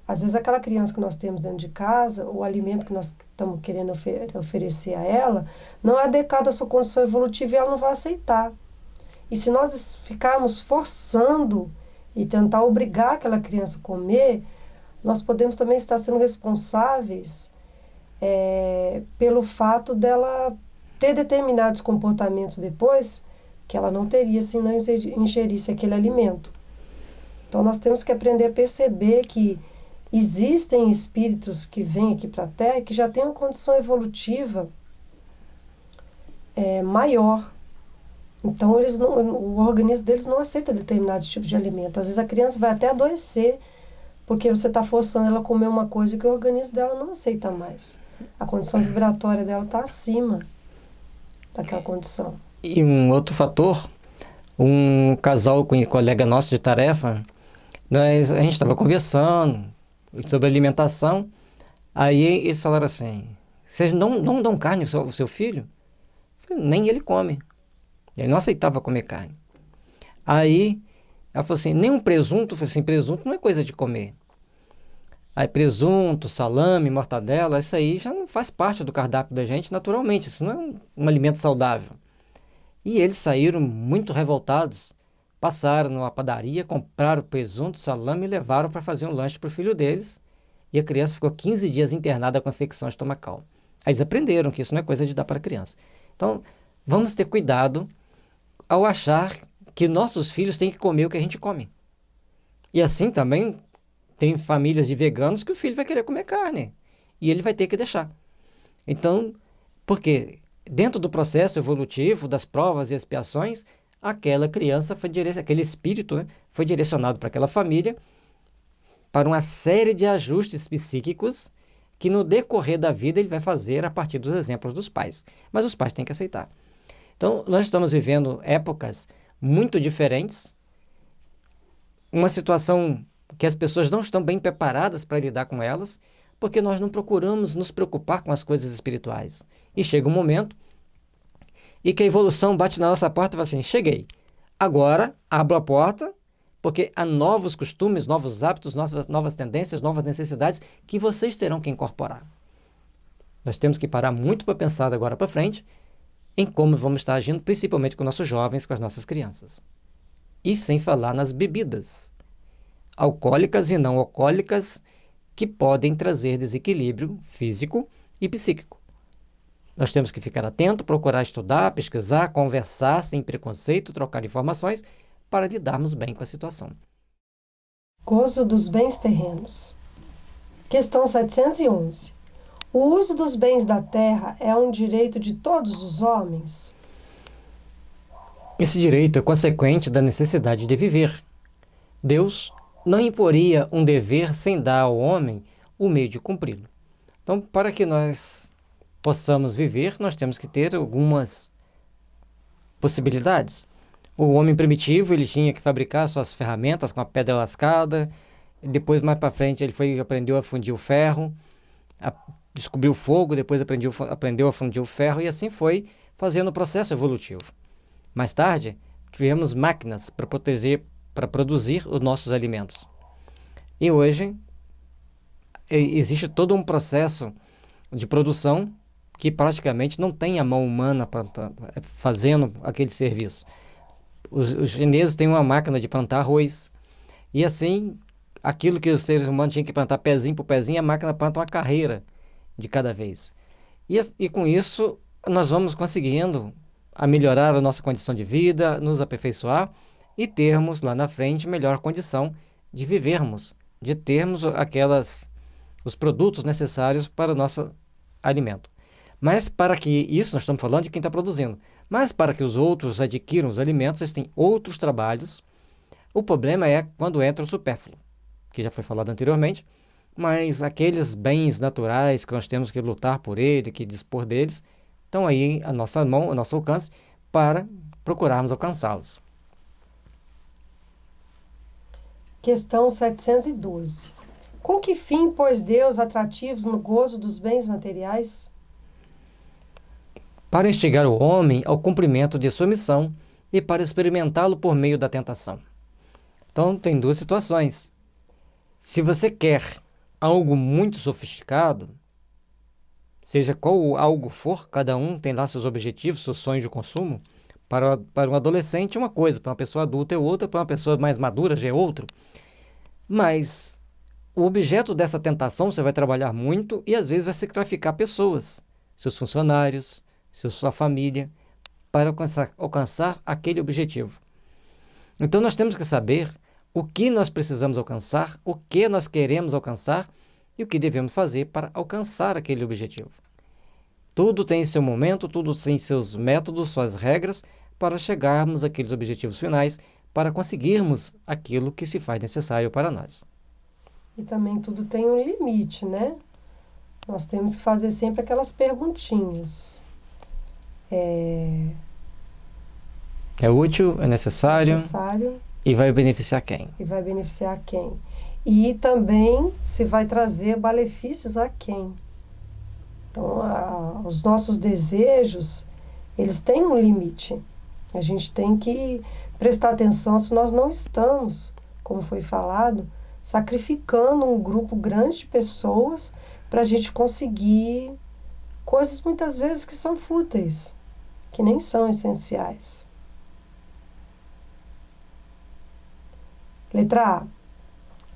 Às vezes, aquela criança que nós temos dentro de casa, o alimento que nós estamos querendo oferecer a ela, não é adequado à sua condição evolutiva e ela não vai aceitar. E se nós ficarmos forçando e tentar obrigar aquela criança a comer, nós podemos também estar sendo responsáveis pelo fato dela ter determinados comportamentos depois que ela não teria se não ingerisse aquele alimento. Então, nós temos que aprender a perceber que existem espíritos que vêm aqui para a Terra que já têm uma condição evolutiva maior. Então, o organismo deles não aceita determinados tipos de alimento. Às vezes, a criança vai até adoecer porque você está forçando ela a comer uma coisa que o organismo dela não aceita mais. A condição vibratória dela está acima daquela condição. E um outro fator, um casal com um colega nosso de tarefa, a gente estava conversando sobre alimentação, aí eles falaram assim, vocês não dão carne ao seu filho? Eu falei, nem ele come. Ele não aceitava comer carne. Aí ela falou assim, nem um presunto? Eu falei assim, presunto não é coisa de comer. Aí presunto, salame, mortadela, isso aí já não faz parte do cardápio da gente naturalmente, isso não é um alimento saudável. E eles saíram muito revoltados, passaram numa padaria, compraram presunto, salame e levaram para fazer um lanche para o filho deles. E a criança ficou 15 dias internada com infecção estomacal. Aí eles aprenderam que isso não é coisa de dar para a criança. Então, vamos ter cuidado ao achar que nossos filhos têm que comer o que a gente come. E assim também tem famílias de veganos que o filho vai querer comer carne. E ele vai ter que deixar. Então, por quê? Dentro do processo evolutivo, das provas e expiações, aquela criança aquele espírito, né, foi direcionado para aquela família para uma série de ajustes psíquicos que no decorrer da vida ele vai fazer a partir dos exemplos dos pais. Mas os pais têm que aceitar. Então, nós estamos vivendo épocas muito diferentes, uma situação que as pessoas não estão bem preparadas para lidar com elas, porque nós não procuramos nos preocupar com as coisas espirituais. E chega um momento e que a evolução bate na nossa porta e fala assim, cheguei, agora abro a porta, porque há novos costumes, novos hábitos, novas tendências, novas necessidades que vocês terão que incorporar. Nós temos que parar muito para pensar agora para frente em como vamos estar agindo, principalmente com nossos jovens, com as nossas crianças. E sem falar nas bebidas alcoólicas e não alcoólicas, que podem trazer desequilíbrio físico e psíquico. Nós temos que ficar atento, procurar estudar, pesquisar, conversar sem preconceito, trocar informações para lidarmos bem com a situação. Gozo dos bens terrenos. Questão 711. O uso dos bens da terra é um direito de todos os homens? Esse direito é consequente da necessidade de viver. Deus não imporia um dever sem dar ao homem o meio de cumpri-lo. Então, para que nós possamos viver, nós temos que ter algumas possibilidades. O homem primitivo, ele tinha que fabricar suas ferramentas com a pedra lascada. Depois, mais para frente, aprendeu a fundir o ferro, descobriu o fogo, depois aprendeu a fundir o ferro, e assim foi fazendo o processo evolutivo. Mais tarde, tivemos máquinas para produzir os nossos alimentos. E hoje, existe todo um processo de produção que praticamente não tem a mão humana fazendo aquele serviço. Os chineses têm uma máquina de plantar arroz, e assim, aquilo que os seres humanos tinham que plantar pezinho por pezinho, a máquina planta uma carreira de cada vez. E com isso, nós vamos conseguindo melhorar a nossa condição de vida, nos aperfeiçoar e termos lá na frente melhor condição de vivermos, de termos os produtos necessários para o nosso alimento. Mas para que isso, nós estamos falando de quem está produzindo, mas para que os outros adquiram os alimentos, eles têm outros trabalhos. O problema é quando entra o supérfluo, que já foi falado anteriormente, mas aqueles bens naturais que nós temos que lutar por ele, que dispor deles, estão aí à nossa mão, ao nosso alcance, para procurarmos alcançá-los. Questão 712. Com que fim pôs Deus atrativos no gozo dos bens materiais? Para instigar o homem ao cumprimento de sua missão e para experimentá-lo por meio da tentação. Então, tem duas situações. Se você quer algo muito sofisticado, seja qual algo for, cada um tem lá seus objetivos, seus sonhos de consumo. Para um adolescente é uma coisa, para uma pessoa adulta é outra, para uma pessoa mais madura já é outra. Mas o objeto dessa tentação, você vai trabalhar muito e às vezes vai sacrificar pessoas, seus funcionários, sua família, para alcançar aquele objetivo. Então nós temos que saber o que nós precisamos alcançar, o que nós queremos alcançar e o que devemos fazer para alcançar aquele objetivo. Tudo tem seu momento, tudo tem seus métodos, suas regras para chegarmos àqueles objetivos finais, para conseguirmos aquilo que se faz necessário para nós. E também tudo tem um limite, né? Nós temos que fazer sempre aquelas perguntinhas. É útil, é necessário e vai beneficiar quem? E vai beneficiar quem? E também se vai trazer benefícios a quem? Então, os nossos desejos, eles têm um limite. A gente tem que prestar atenção se nós não estamos, como foi falado, sacrificando um grupo grande de pessoas para a gente conseguir coisas muitas vezes que são fúteis, que nem são essenciais. Letra A.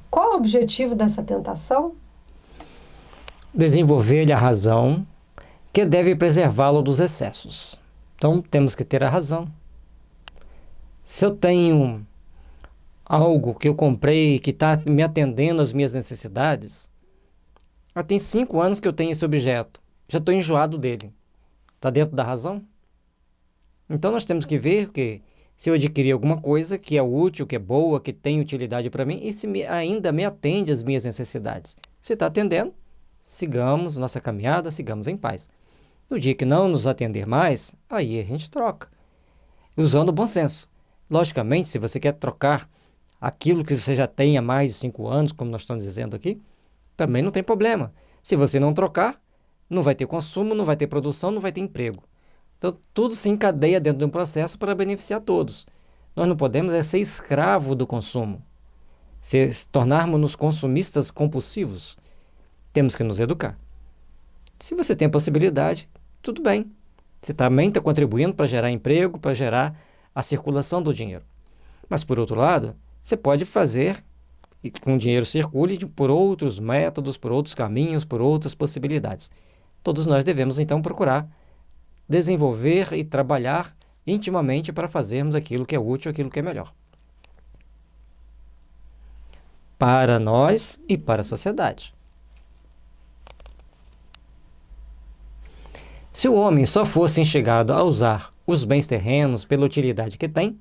Qual o objetivo dessa tentação? Desenvolver-lhe a razão, que deve preservá-lo dos excessos. Então, temos que ter a razão. Se eu tenho algo que eu comprei que está me atendendo às minhas necessidades, tem 5 anos que eu tenho esse objeto, já estou enjoado dele. Está dentro da razão? Então, nós temos que ver que se eu adquirir alguma coisa que é útil, que é boa, que tem utilidade para mim, e se ainda me atende às minhas necessidades. Se está atendendo, sigamos nossa caminhada, sigamos em paz. No dia que não nos atender mais, aí a gente troca, usando o bom senso. Logicamente, se você quer trocar aquilo que você já tem há mais de 5 anos, como nós estamos dizendo aqui, também não tem problema. Se você não trocar, não vai ter consumo, não vai ter produção, não vai ter emprego. Então, tudo se encadeia dentro de um processo para beneficiar todos. Nós não podemos ser escravo do consumo, tornarmos-nos consumistas compulsivos. Temos que nos educar. Se você tem a possibilidade, tudo bem. Você também está contribuindo para gerar emprego, para gerar a circulação do dinheiro. Mas, por outro lado, você pode fazer com que o dinheiro circule por outros métodos, por outros caminhos, por outras possibilidades. Todos nós devemos, então, procurar desenvolver e trabalhar intimamente para fazermos aquilo que é útil, aquilo que é melhor. Para nós e para a sociedade. Se o homem só fosse instigado a usar os bens terrenos pela utilidade que tem,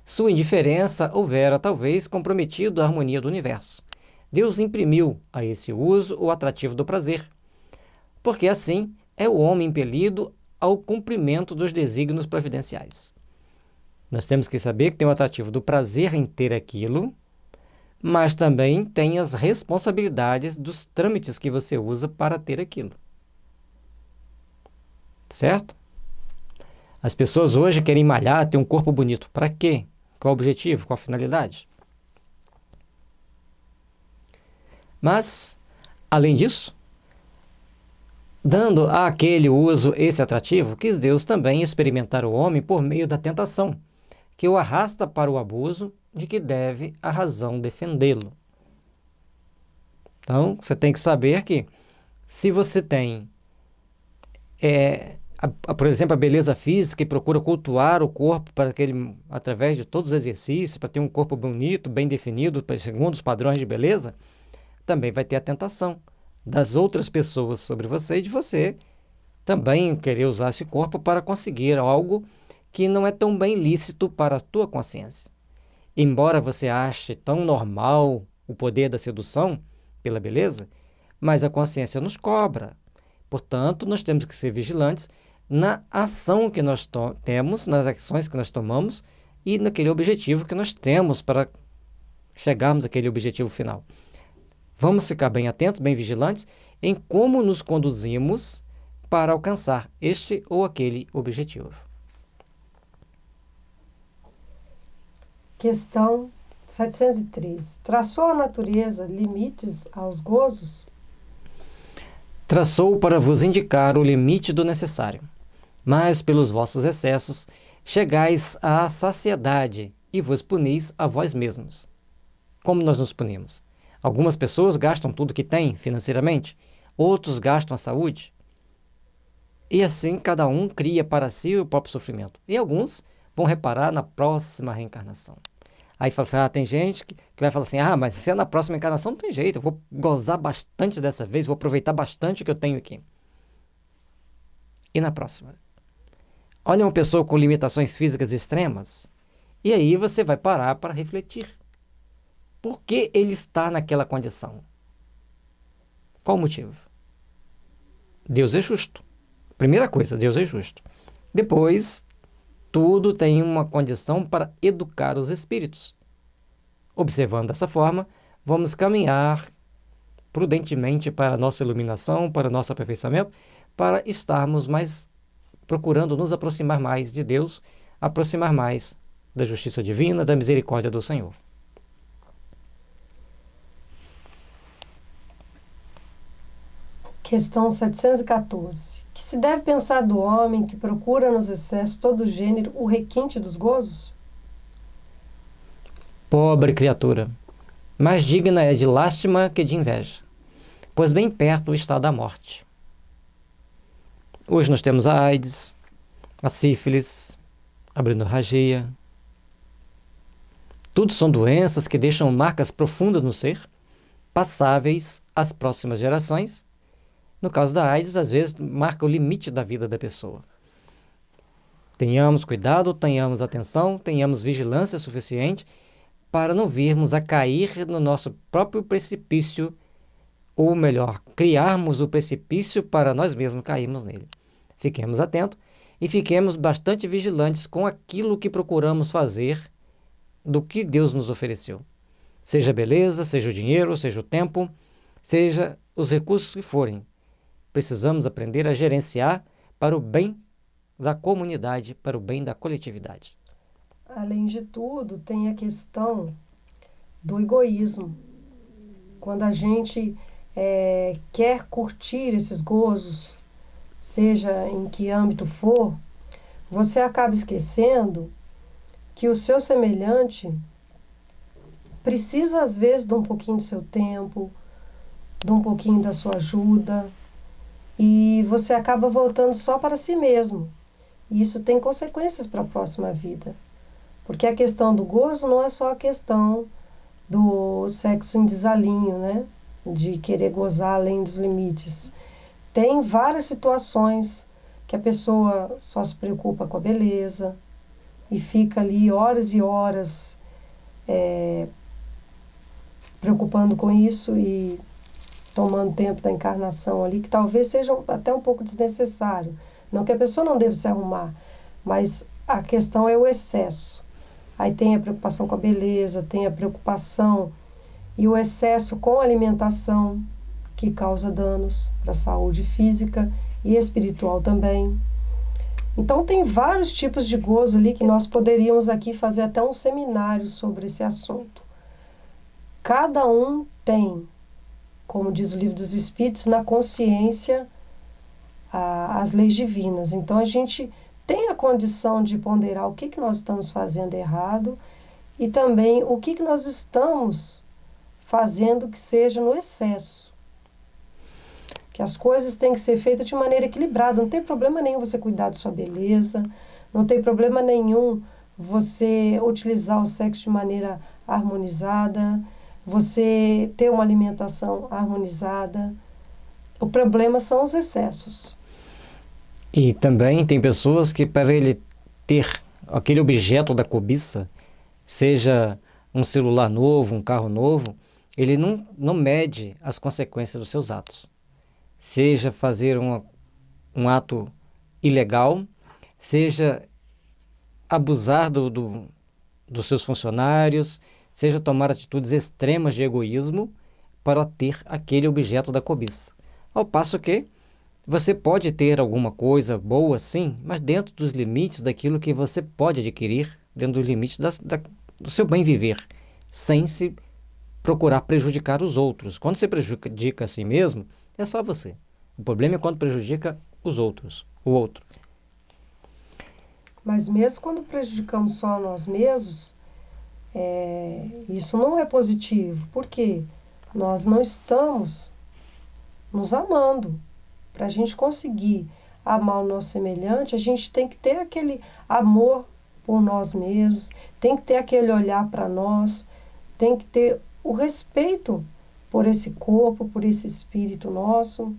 sua indiferença houvera talvez comprometido a harmonia do universo. Deus imprimiu a esse uso o atrativo do prazer, porque assim é o homem impelido ao cumprimento dos desígnios providenciais. Nós temos que saber que tem o atrativo do prazer em ter aquilo, mas também tem as responsabilidades dos trâmites que você usa para ter aquilo. Certo? As pessoas hoje querem malhar, ter um corpo bonito. Para quê? Qual o objetivo? Qual a finalidade? Mas, além disso, dando àquele uso esse atrativo, quis Deus também experimentar o homem por meio da tentação, que o arrasta para o abuso, de que deve a razão defendê-lo. Então, você tem que saber que, se você tem, por exemplo, a beleza física e procura cultuar o corpo para através de todos os exercícios, para ter um corpo bonito, bem definido, segundo os padrões de beleza, também vai ter a tentação das outras pessoas sobre você e de você também querer usar esse corpo para conseguir algo que não é tão bem lícito para a tua consciência. Embora você ache tão normal o poder da sedução pela beleza, mas a consciência nos cobra. Portanto, nós temos que ser vigilantes na ação que nós temos, nas ações que nós tomamos e naquele objetivo que nós temos para chegarmos àquele objetivo final. Vamos ficar bem atentos, bem vigilantes em como nos conduzimos para alcançar este ou aquele objetivo. Questão 703. Traçou a natureza limites aos gozos? Traçou para vos indicar o limite do necessário, mas pelos vossos excessos chegais à saciedade e vos punis a vós mesmos. Como nós nos punimos? Algumas pessoas gastam tudo que têm financeiramente, outros gastam a saúde. E assim cada um cria para si o próprio sofrimento. E alguns vão reparar na próxima reencarnação. Aí fala assim, tem gente que vai falar assim, mas se é na próxima encarnação não tem jeito, eu vou gozar bastante dessa vez, vou aproveitar bastante o que eu tenho aqui. E na próxima? Olha uma pessoa com limitações físicas extremas, e aí você vai parar para refletir. Por que ele está naquela condição? Qual o motivo? Deus é justo. Primeira coisa, Deus é justo. Depois, tudo tem uma condição para educar os espíritos. Observando dessa forma, vamos caminhar prudentemente para a nossa iluminação, para o nosso aperfeiçoamento, para estarmos procurando nos aproximar mais de Deus, aproximar mais da justiça divina, da misericórdia do Senhor. Questão 714. Que se deve pensar do homem que procura nos excessos todo gênero o requinte dos gozos? Pobre criatura, mais digna é de lástima que de inveja, pois bem perto está da morte. Hoje nós temos a AIDS, a sífilis, a hemorragia. Tudo são doenças que deixam marcas profundas no ser, passáveis às próximas gerações. No caso da AIDS, às vezes, marca o limite da vida da pessoa. Tenhamos cuidado, tenhamos atenção, tenhamos vigilância suficiente para não virmos a cair no nosso próprio precipício, ou melhor, criarmos o precipício para nós mesmos cairmos nele. Fiquemos atentos e fiquemos bastante vigilantes com aquilo que procuramos fazer do que Deus nos ofereceu. Seja a beleza, seja o dinheiro, seja o tempo, seja os recursos que forem. Precisamos aprender a gerenciar para o bem da comunidade, para o bem da coletividade. Além de tudo, tem a questão do egoísmo. Quando a gente quer curtir esses gozos, seja em que âmbito for, você acaba esquecendo que o seu semelhante precisa, às vezes, de um pouquinho do seu tempo, de um pouquinho da sua ajuda, e você acaba voltando só para si mesmo. E isso tem consequências para a próxima vida. Porque a questão do gozo não é só a questão do sexo em desalinho, né? De querer gozar além dos limites. Tem várias situações que a pessoa só se preocupa com a beleza e fica ali horas e horas preocupando com isso e tomando tempo da encarnação ali, que talvez seja até um pouco desnecessário. Não que a pessoa não deva se arrumar, mas a questão é o excesso. Aí tem a preocupação com a beleza, tem a preocupação e o excesso com a alimentação, que causa danos para a saúde física e espiritual também. Então, tem vários tipos de gozo ali que nós poderíamos aqui fazer até um seminário sobre esse assunto. Cada um tem, como diz o Livro dos Espíritos, na consciência as leis divinas. Então, a gente tem a condição de ponderar o que nós estamos fazendo errado e também o que nós estamos fazendo que seja no excesso. Que as coisas têm que ser feitas de maneira equilibrada. Não tem problema nenhum você cuidar da sua beleza, não tem problema nenhum você utilizar o sexo de maneira harmonizada, você ter uma alimentação harmonizada. O problema são os excessos. E também tem pessoas que, para ele ter aquele objeto da cobiça, seja um celular novo, um carro novo, ele não mede as consequências dos seus atos. Seja fazer um ato ilegal, seja abusar dos seus funcionários, seja tomar atitudes extremas de egoísmo para ter aquele objeto da cobiça. Ao passo que você pode ter alguma coisa boa, sim, mas dentro dos limites daquilo que você pode adquirir, dentro dos limites do seu bem viver, sem se procurar prejudicar os outros. Quando você prejudica a si mesmo, é só você. O problema é quando prejudica os outros, o outro. Mas mesmo quando prejudicamos só a nós mesmos, isso não é positivo. Por quê? Nós não estamos nos amando. Para a gente conseguir amar o nosso semelhante, a gente tem que ter aquele amor por nós mesmos, tem que ter aquele olhar para nós, tem que ter o respeito por esse corpo, por esse espírito nosso.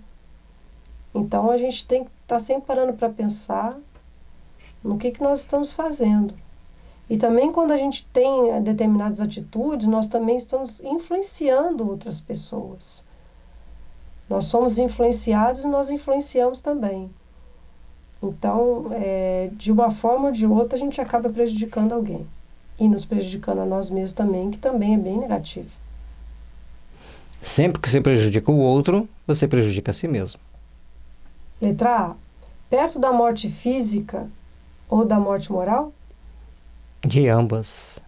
Então, a gente tem que estar sempre parando para pensar no que nós estamos fazendo. E também, quando a gente tem determinadas atitudes, nós também estamos influenciando outras pessoas. Nós somos influenciados e nós influenciamos também. Então, de uma forma ou de outra, a gente acaba prejudicando alguém. E nos prejudicando a nós mesmos também, que também é bem negativo. Sempre que você prejudica o outro, você prejudica a si mesmo. Letra A. Perto da morte física ou da morte moral? De ambas.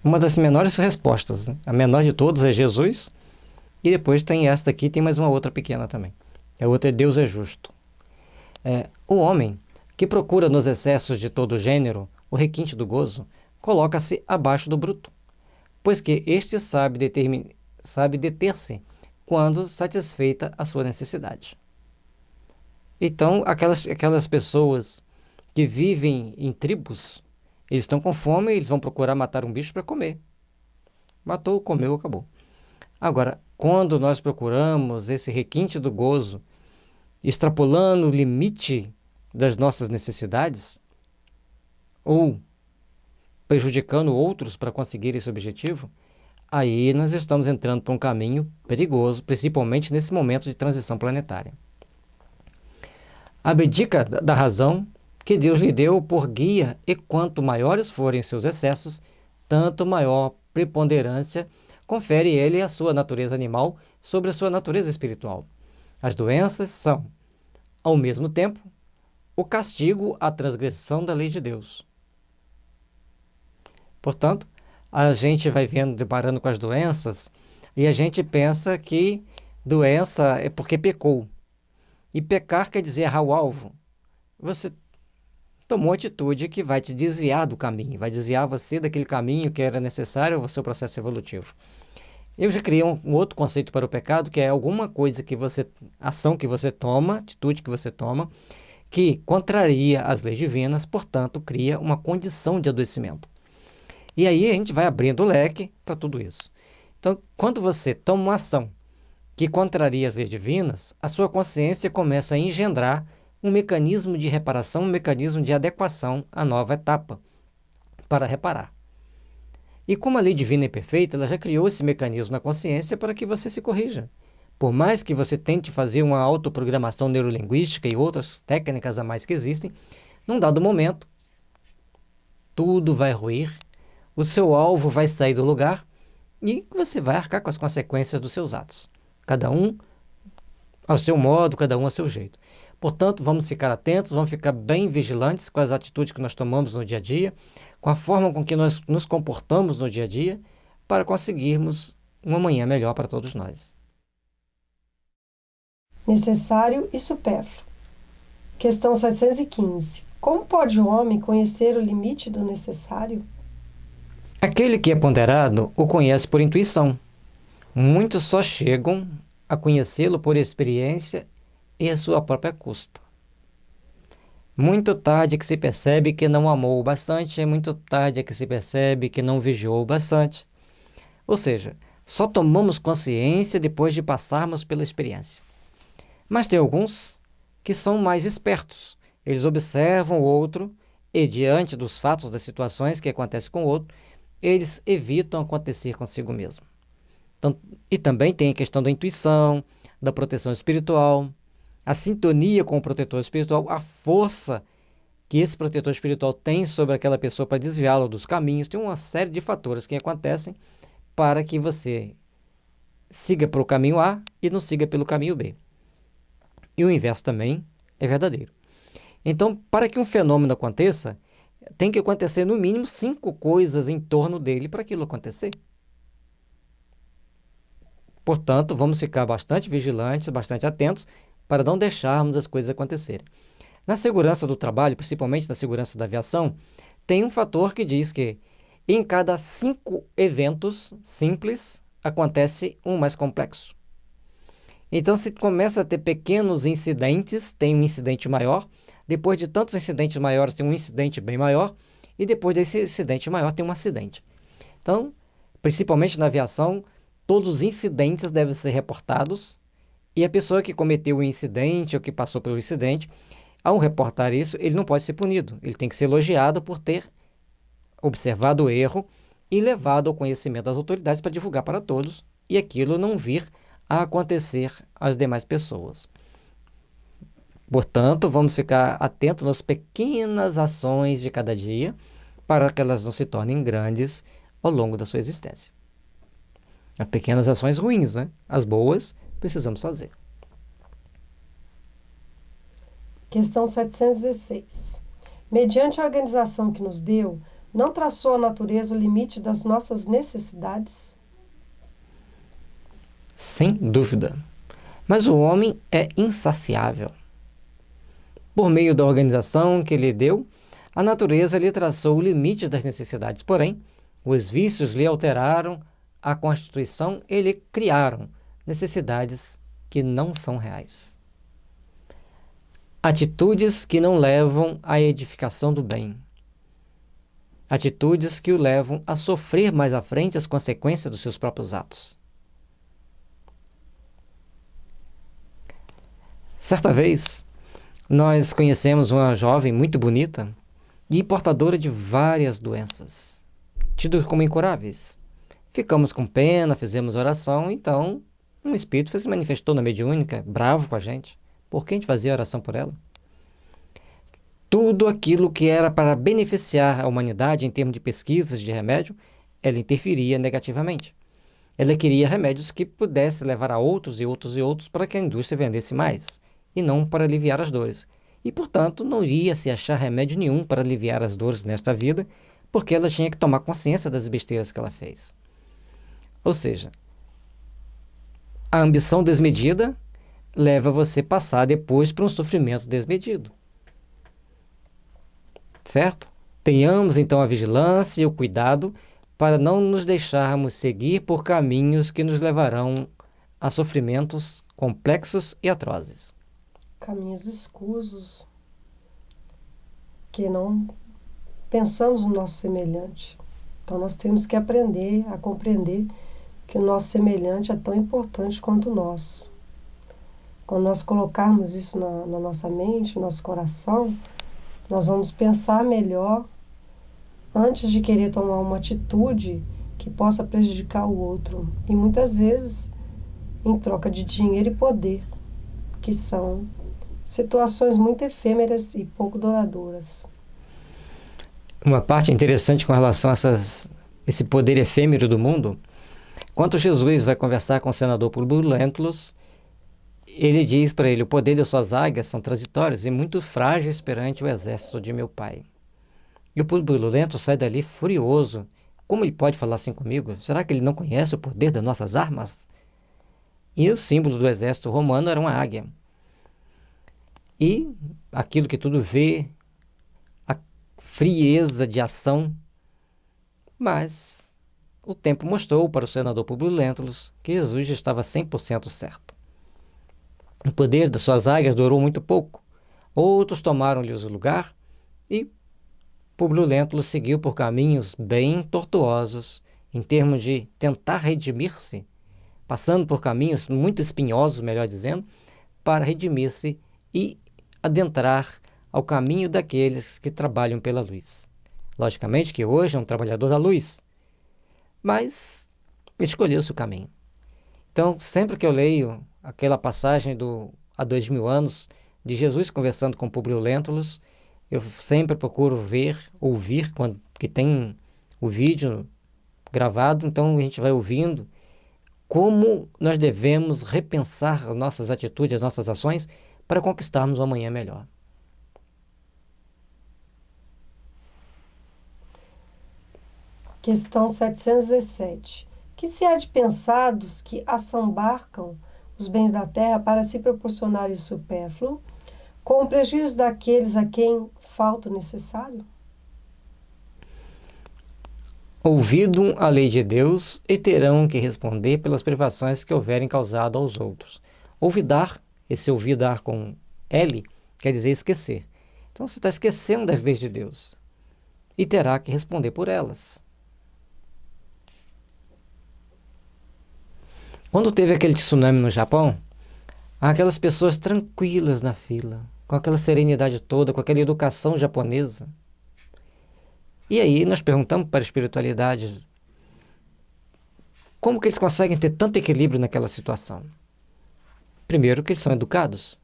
Uma das menores respostas, né? A menor de todas é Jesus. E depois tem esta aqui, tem mais uma outra pequena também. A outra é Deus é justo. O homem que procura nos excessos de todo gênero o requinte do gozo, coloca-se abaixo do bruto, pois que este sabe deter-se quando satisfeita a sua necessidade. Então, aquelas pessoas que vivem em tribos, eles estão com fome e eles vão procurar matar um bicho para comer. Matou, comeu, acabou. Agora, quando nós procuramos esse requinte do gozo, extrapolando o limite das nossas necessidades, ou prejudicando outros para conseguir esse objetivo, aí nós estamos entrando para um caminho perigoso, principalmente nesse momento de transição planetária. Abdica da razão que Deus lhe deu por guia, e quanto maiores forem seus excessos, tanto maior preponderância confere ele a sua natureza animal sobre a sua natureza espiritual. As doenças são, ao mesmo tempo, o castigo à transgressão da lei de Deus. Portanto, a gente vai deparando com as doenças e a gente pensa que doença é porque pecou. E pecar quer dizer errar o alvo. Você tomou atitude que vai te desviar do caminho, vai desviar você daquele caminho que era necessário ao seu processo evolutivo. Eu já criei um outro conceito para o pecado, que é alguma coisa ação que você toma, atitude que você toma, que contraria as leis divinas, portanto, cria uma condição de adoecimento. E aí a gente vai abrindo o leque para tudo isso. Então, quando você toma uma ação que contraria as leis divinas, a sua consciência começa a engendrar um mecanismo de reparação, um mecanismo de adequação à nova etapa para reparar. E como a lei divina é perfeita, ela já criou esse mecanismo na consciência para que você se corrija. Por mais que você tente fazer uma autoprogramação neurolinguística e outras técnicas a mais que existem, num dado momento, tudo vai ruir, o seu alvo vai sair do lugar e você vai arcar com as consequências dos seus atos. Cada um ao seu modo, cada um ao seu jeito. Portanto, vamos ficar atentos, vamos ficar bem vigilantes com as atitudes que nós tomamos no dia a dia, com a forma com que nós nos comportamos no dia a dia, para conseguirmos uma manhã melhor para todos nós. Necessário e supérfluo. Questão 715. Como pode o homem conhecer o limite do necessário? Aquele que é ponderado o conhece por intuição. Muitos só chegam a conhecê-lo por experiência e a sua própria custa. Muito tarde é que se percebe que não amou o bastante, é muito tarde é que se percebe que não vigiou o bastante. Ou seja, só tomamos consciência depois de passarmos pela experiência. Mas tem alguns que são mais espertos. Eles observam o outro e, diante dos fatos, das situações que acontecem com o outro, eles evitam acontecer consigo mesmo. Então, e também tem a questão da intuição, da proteção espiritual, a sintonia com o protetor espiritual, a força que esse protetor espiritual tem sobre aquela pessoa para desviá-lo dos caminhos. Tem uma série de fatores que acontecem para que você siga para o caminho A e não siga pelo caminho B. E o inverso também é verdadeiro. Então, para que um fenômeno aconteça, tem que acontecer no mínimo 5 coisas em torno dele para aquilo acontecer. Portanto, vamos ficar bastante vigilantes, bastante atentos, para não deixarmos as coisas acontecerem. Na segurança do trabalho, principalmente na segurança da aviação, tem um fator que diz que em cada 5 eventos simples, acontece um mais complexo. Então, se começa a ter pequenos incidentes, tem um incidente maior, depois de tantos incidentes maiores, tem um incidente bem maior, e depois desse incidente maior, tem um acidente. Então, principalmente na aviação, todos os incidentes devem ser reportados, e a pessoa que cometeu o incidente ou que passou pelo incidente, ao reportar isso, ele não pode ser punido. Ele tem que ser elogiado por ter observado o erro e levado ao conhecimento das autoridades para divulgar para todos e aquilo não vir a acontecer às demais pessoas. Portanto, vamos ficar atentos nas pequenas ações de cada dia para que elas não se tornem grandes ao longo da sua existência. As pequenas ações ruins, né? As boas, precisamos fazer. Questão 716. Mediante a organização que nos deu, não traçou a natureza o limite das nossas necessidades? Sem dúvida. Mas o homem é insaciável. Por meio da organização que lhe deu, a natureza lhe traçou o limite das necessidades. Porém, os vícios lhe alteraram a constituição e lhe criaram necessidades que não são reais. Atitudes que não levam à edificação do bem. Atitudes que o levam a sofrer mais à frente as consequências dos seus próprios atos. Certa vez, nós conhecemos uma jovem muito bonita e portadora de várias doenças, tidas como incuráveis. Ficamos com pena, fizemos oração, então um espírito se manifestou na mediúnica, bravo com a gente, porque a gente fazia oração por ela. Tudo aquilo que era para beneficiar a humanidade em termos de pesquisas de remédio, ela interferia negativamente. Ela queria remédios que pudessem levar a outros e outros e outros para que a indústria vendesse mais, e não para aliviar as dores. E, portanto, não iria se achar remédio nenhum para aliviar as dores nesta vida, porque ela tinha que tomar consciência das besteiras que ela fez. Ou seja, a ambição desmedida leva você a passar depois para um sofrimento desmedido. Certo? Tenhamos então a vigilância e o cuidado para não nos deixarmos seguir por caminhos que nos levarão a sofrimentos complexos e atrozes. Caminhos escusos, que não pensamos no nosso semelhante. Então nós temos que aprender a compreender que o nosso semelhante é tão importante quanto nós. Quando nós colocarmos isso na nossa mente, no nosso coração, nós vamos pensar melhor antes de querer tomar uma atitude que possa prejudicar o outro. E muitas vezes em troca de dinheiro e poder, que são situações muito efêmeras e pouco duradouras. Uma parte interessante com relação a esse poder efêmero do mundo, quando Jesus vai conversar com o senador Publio Lentulus, ele diz para ele: o poder das suas águias são transitórios e muito frágeis perante o exército de meu pai. E o Publio Lentulus sai dali furioso. Como ele pode falar assim comigo? Será que ele não conhece o poder das nossas armas? E o símbolo do exército romano era uma águia. E aquilo que tudo vê, a frieza de ação. Mas o tempo mostrou para o senador Publio Lentulus que Jesus já estava 100% certo. O poder das suas águias durou muito pouco. Outros tomaram-lhe o lugar e Publio Lentulus seguiu por caminhos bem tortuosos em termos de tentar redimir-se, passando por caminhos muito espinhosos, melhor dizendo, para redimir-se e adentrar ao caminho daqueles que trabalham pela luz. Logicamente que hoje é um trabalhador da luz, mas escolheu seu caminho. Então, sempre que eu leio aquela passagem há 2000 anos de Jesus conversando com Publio Lentulus, eu sempre procuro ouvir, quando que tem o vídeo gravado, então a gente vai ouvindo como nós devemos repensar as nossas atitudes, as nossas ações para conquistarmos um amanhã melhor. Questão 717. Que se há de pensados que assambarcam os bens da terra para se proporcionarem supérfluo, com o prejuízo daqueles a quem falta o necessário? Ouvido a lei de Deus e terão que responder pelas privações que houverem causado aos outros. Olvidar, esse olvidar com L, quer dizer esquecer. Então você está esquecendo das leis de Deus e terá que responder por elas. Quando teve aquele tsunami no Japão, aquelas pessoas tranquilas na fila, com aquela serenidade toda, com aquela educação japonesa. E aí nós perguntamos para a espiritualidade como que eles conseguem ter tanto equilíbrio naquela situação. Primeiro, que eles são educados.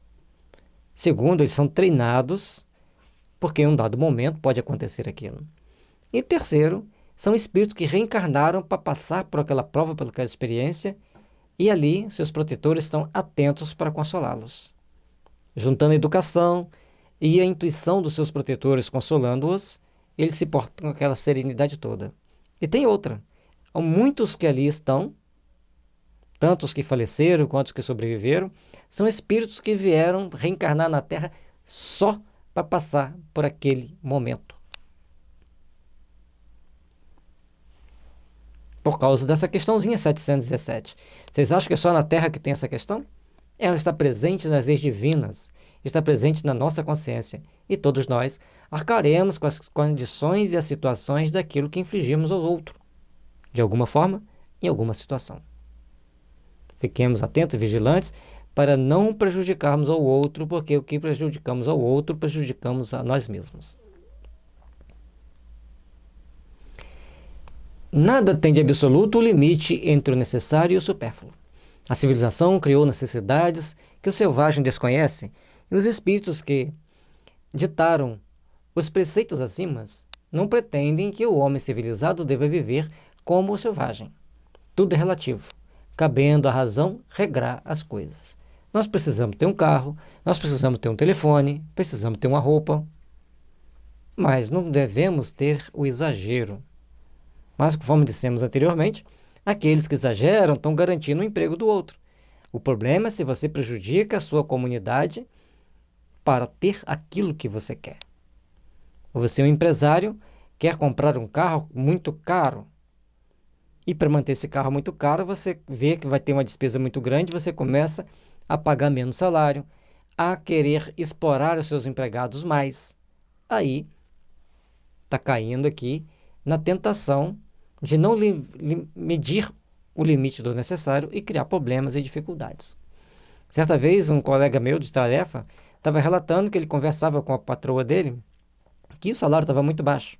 Segundo, eles são treinados, porque em um dado momento pode acontecer aquilo. E terceiro, são espíritos que reencarnaram para passar por aquela prova, por aquela experiência, e ali seus protetores estão atentos para consolá-los. Juntando a educação e a intuição dos seus protetores consolando-os, eles se portam com aquela serenidade toda. E tem outra. Há muitos que ali estão, tanto os que faleceram quanto os que sobreviveram, são espíritos que vieram reencarnar na Terra só para passar por aquele momento. Por causa dessa questãozinha 717. Vocês acham que é só na Terra que tem essa questão? Ela está presente nas leis divinas, está presente na nossa consciência, e todos nós arcaremos com as condições e as situações daquilo que infligimos ao outro, de alguma forma, em alguma situação. Fiquemos atentos e vigilantes para não prejudicarmos ao outro, porque o que prejudicamos ao outro, prejudicamos a nós mesmos. Nada tem de absoluto o limite entre o necessário e o supérfluo. A civilização criou necessidades que o selvagem desconhece, e os espíritos que ditaram os preceitos acima não pretendem que o homem civilizado deva viver como o selvagem. Tudo é relativo, cabendo à razão regrar as coisas. Nós precisamos ter um carro, nós precisamos ter um telefone, precisamos ter uma roupa, mas não devemos ter o exagero. Mas, conforme dissemos anteriormente, aqueles que exageram estão garantindo o emprego do outro. O problema é se você prejudica a sua comunidade para ter aquilo que você quer. Ou você é um empresário, quer comprar um carro muito caro. E para manter esse carro muito caro, você vê que vai ter uma despesa muito grande, você começa a pagar menos salário, a querer explorar os seus empregados mais. Aí, está caindo aqui na tentação de não medir o limite do necessário e criar problemas e dificuldades. Certa vez, um colega meu de tarefa estava relatando que ele conversava com a patroa dele, que o salário estava muito baixo.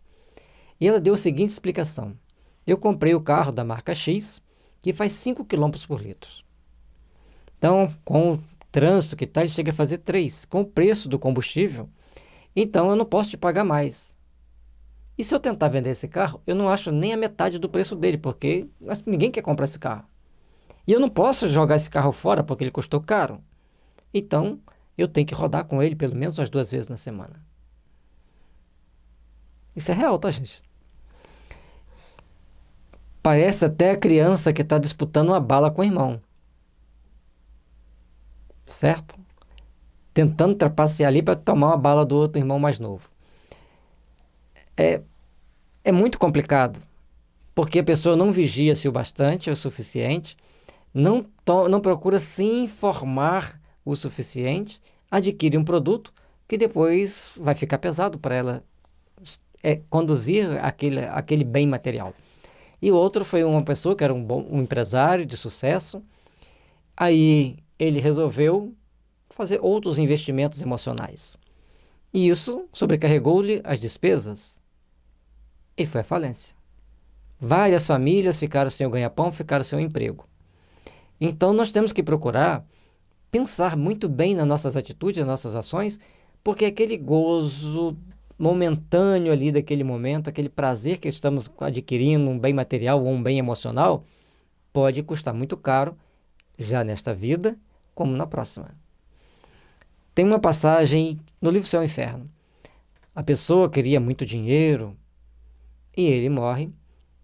E ela deu a seguinte explicação: eu comprei o carro da marca X, que faz 5 km por litro. Então, com o trânsito que está, ele chega a fazer 3. Com o preço do combustível, então eu não posso te pagar mais. E se eu tentar vender esse carro, eu não acho nem a metade do preço dele, porque ninguém quer comprar esse carro. E eu não posso jogar esse carro fora porque ele custou caro. Então, eu tenho que rodar com ele pelo menos umas 2 vezes na semana. Isso é real, tá, gente? Parece até a criança que está disputando uma bala com o irmão. Certo? Tentando trapacear ali para tomar uma bala do outro irmão mais novo. É muito complicado, porque a pessoa não vigia-se o bastante, o suficiente, não procura se informar o suficiente, adquire um produto que depois vai ficar pesado para ela conduzir aquele bem material. E o outro foi uma pessoa que era um empresário de sucesso, aí ele resolveu fazer outros investimentos emocionais. E isso sobrecarregou-lhe as despesas e foi à falência. Várias famílias ficaram sem o ganha-pão, ficaram sem o emprego. Então nós temos que procurar pensar muito bem nas nossas atitudes, nas nossas ações, porque aquele gozo momentâneo ali daquele momento, aquele prazer que estamos adquirindo, um bem material ou um bem emocional, pode custar muito caro, já nesta vida, como na próxima. Tem uma passagem no livro Céu e Inferno. A pessoa queria muito dinheiro e ele morre,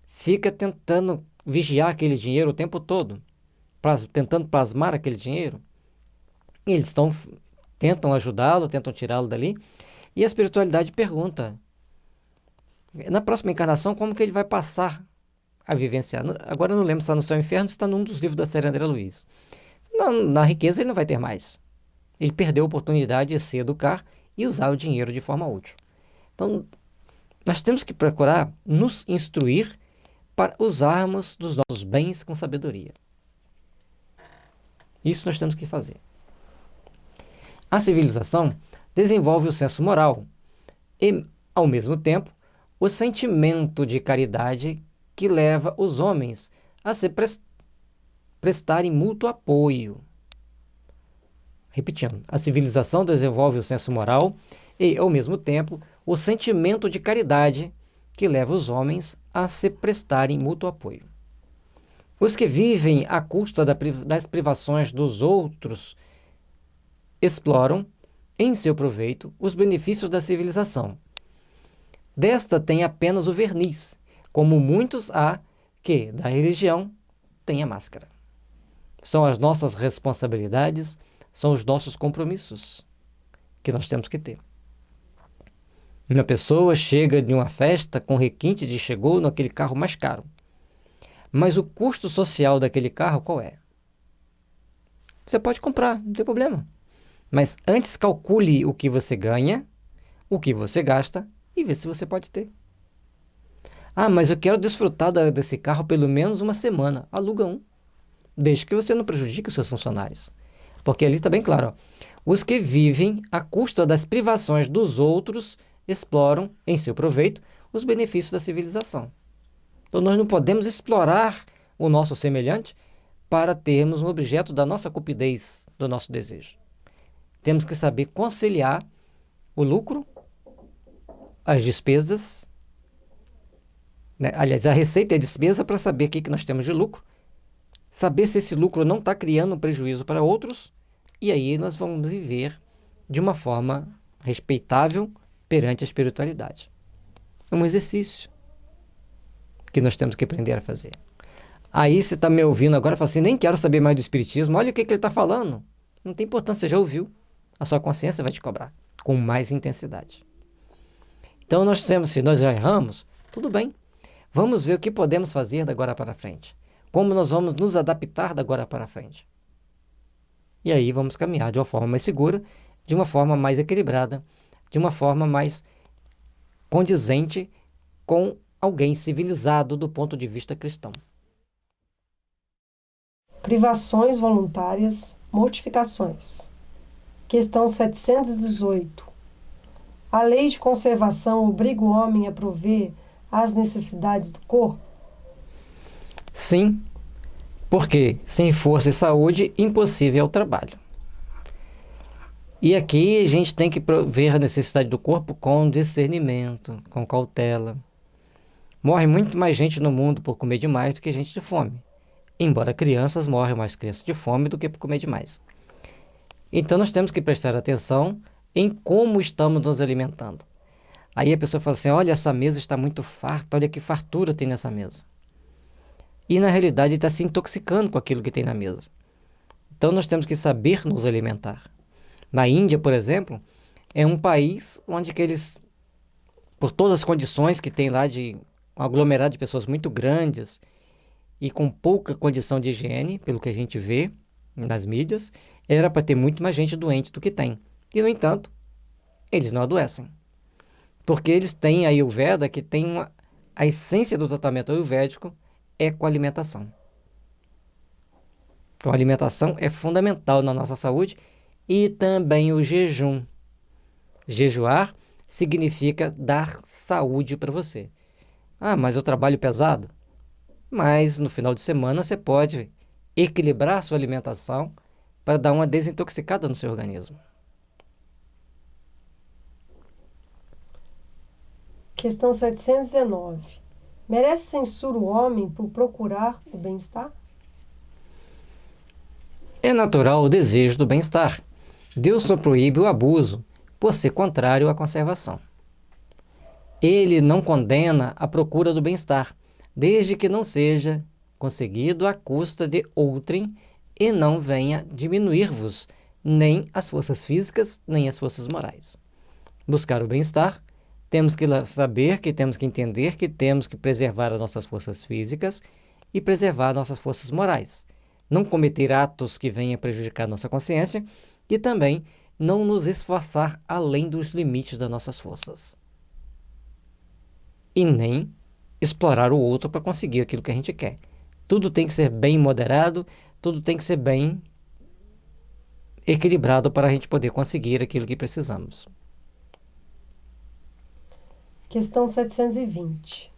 fica tentando vigiar aquele dinheiro o tempo todo, tentando plasmar aquele dinheiro. E eles tentam ajudá-lo, tentam tirá-lo dali. E a espiritualidade pergunta, na próxima encarnação, como que ele vai passar a vivenciar? Agora eu não lembro se está no Céu e Inferno, se está num dos livros da série André Luiz. Na riqueza ele não vai ter mais. Ele perdeu a oportunidade de se educar e usar o dinheiro de forma útil. Então, nós temos que procurar nos instruir para usarmos dos nossos bens com sabedoria. Isso nós temos que fazer. A civilização desenvolve o senso moral e, ao mesmo tempo, o sentimento de caridade que leva os homens a se prestarem mútuo apoio. Repetindo, a civilização desenvolve o senso moral e, ao mesmo tempo, o sentimento de caridade que leva os homens a se prestarem mútuo apoio. Os que vivem à custa das privações dos outros exploram, em seu proveito, os benefícios da civilização. Desta tem apenas o verniz, como muitos há que, da religião, têm a máscara. São as nossas responsabilidades, são os nossos compromissos que nós temos que ter. Uma pessoa chega de uma festa com requinte de chegou naquele carro mais caro. Mas o custo social daquele carro qual é? Você pode comprar, não tem problema. Mas antes calcule o que você ganha, o que você gasta e vê se você pode ter. Ah, mas eu quero desfrutar desse carro pelo menos uma semana. Aluga um. Desde que você não prejudique os seus funcionários. Porque ali está bem claro. Os que vivem à custa das privações dos outros exploram, em seu proveito, os benefícios da civilização. Então nós não podemos explorar o nosso semelhante para termos um objeto da nossa cupidez, do nosso desejo. Temos que saber conciliar o lucro, as despesas, né? Aliás, a receita e a despesa para saber o que nós temos de lucro, saber se esse lucro não está criando um prejuízo para outros, e aí nós vamos viver de uma forma respeitável perante a espiritualidade. É um exercício que nós temos que aprender a fazer. Aí você está me ouvindo agora e fala assim, nem quero saber mais do espiritismo, olha o que ele está falando. Não tem importância, você já ouviu. A sua consciência vai te cobrar com mais intensidade. Então nós temos, se nós já erramos, tudo bem. Vamos ver o que podemos fazer da agora para frente. Como nós vamos nos adaptar da agora para frente. E aí vamos caminhar de uma forma mais segura, de uma forma mais equilibrada, de uma forma mais condizente com alguém civilizado do ponto de vista cristão. Privações voluntárias, mortificações. Questão 718. A lei de conservação obriga o homem a prover às necessidades do corpo? Sim, porque sem força e saúde, impossível é o trabalho. E aqui a gente tem que ver a necessidade do corpo com discernimento, com cautela. Morre muito mais gente no mundo por comer demais do que gente de fome. Embora crianças, morrem mais crianças de fome do que por comer demais. Então nós temos que prestar atenção em como estamos nos alimentando. Aí a pessoa fala assim, olha, essa mesa está muito farta, olha que fartura tem nessa mesa. E na realidade está se intoxicando com aquilo que tem na mesa. Então nós temos que saber nos alimentar. Na Índia, por exemplo, é um país onde que eles, por todas as condições que tem lá de um aglomerado de pessoas muito grandes e com pouca condição de higiene, pelo que a gente vê nas mídias, era para ter muito mais gente doente do que tem. E, no entanto, eles não adoecem. Porque eles têm a Ayurveda, que tem a essência do tratamento ayurvédico é com a alimentação. Então, a alimentação é fundamental na nossa saúde e também o jejum. Jejuar significa dar saúde para você. Ah, mas eu trabalho pesado. Mas no final de semana você pode equilibrar a sua alimentação para dar uma desintoxicada no seu organismo. Questão 719. Merece censura o homem por procurar o bem-estar? É natural o desejo do bem-estar. Deus não proíbe o abuso, por ser contrário à conservação. Ele não condena a procura do bem-estar, desde que não seja conseguido à custa de outrem e não venha diminuir-vos nem as forças físicas, nem as forças morais. Buscar o bem-estar, temos que saber, que temos que entender que temos que preservar as nossas forças físicas e preservar nossas forças morais. Não cometer atos que venham prejudicar nossa consciência e também não nos esforçar além dos limites das nossas forças. E nem explorar o outro para conseguir aquilo que a gente quer. Tudo tem que ser bem moderado, tudo tem que ser bem equilibrado para a gente poder conseguir aquilo que precisamos. Questão 720.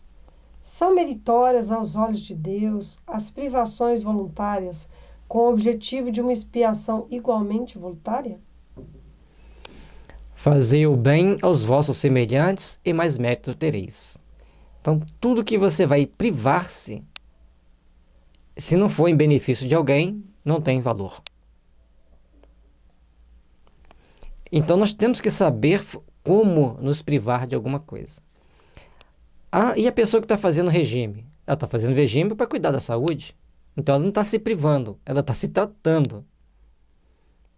São meritórias aos olhos de Deus as privações voluntárias com o objetivo de uma expiação igualmente voluntária? Fazei o bem aos vossos semelhantes e mais mérito tereis. Então, tudo que você vai privar-se, se não for em benefício de alguém, não tem valor. Então, nós temos que saber como nos privar de alguma coisa. E a pessoa que está fazendo regime? Ela está fazendo regime para cuidar da saúde. Então, ela não está se privando, ela está se tratando.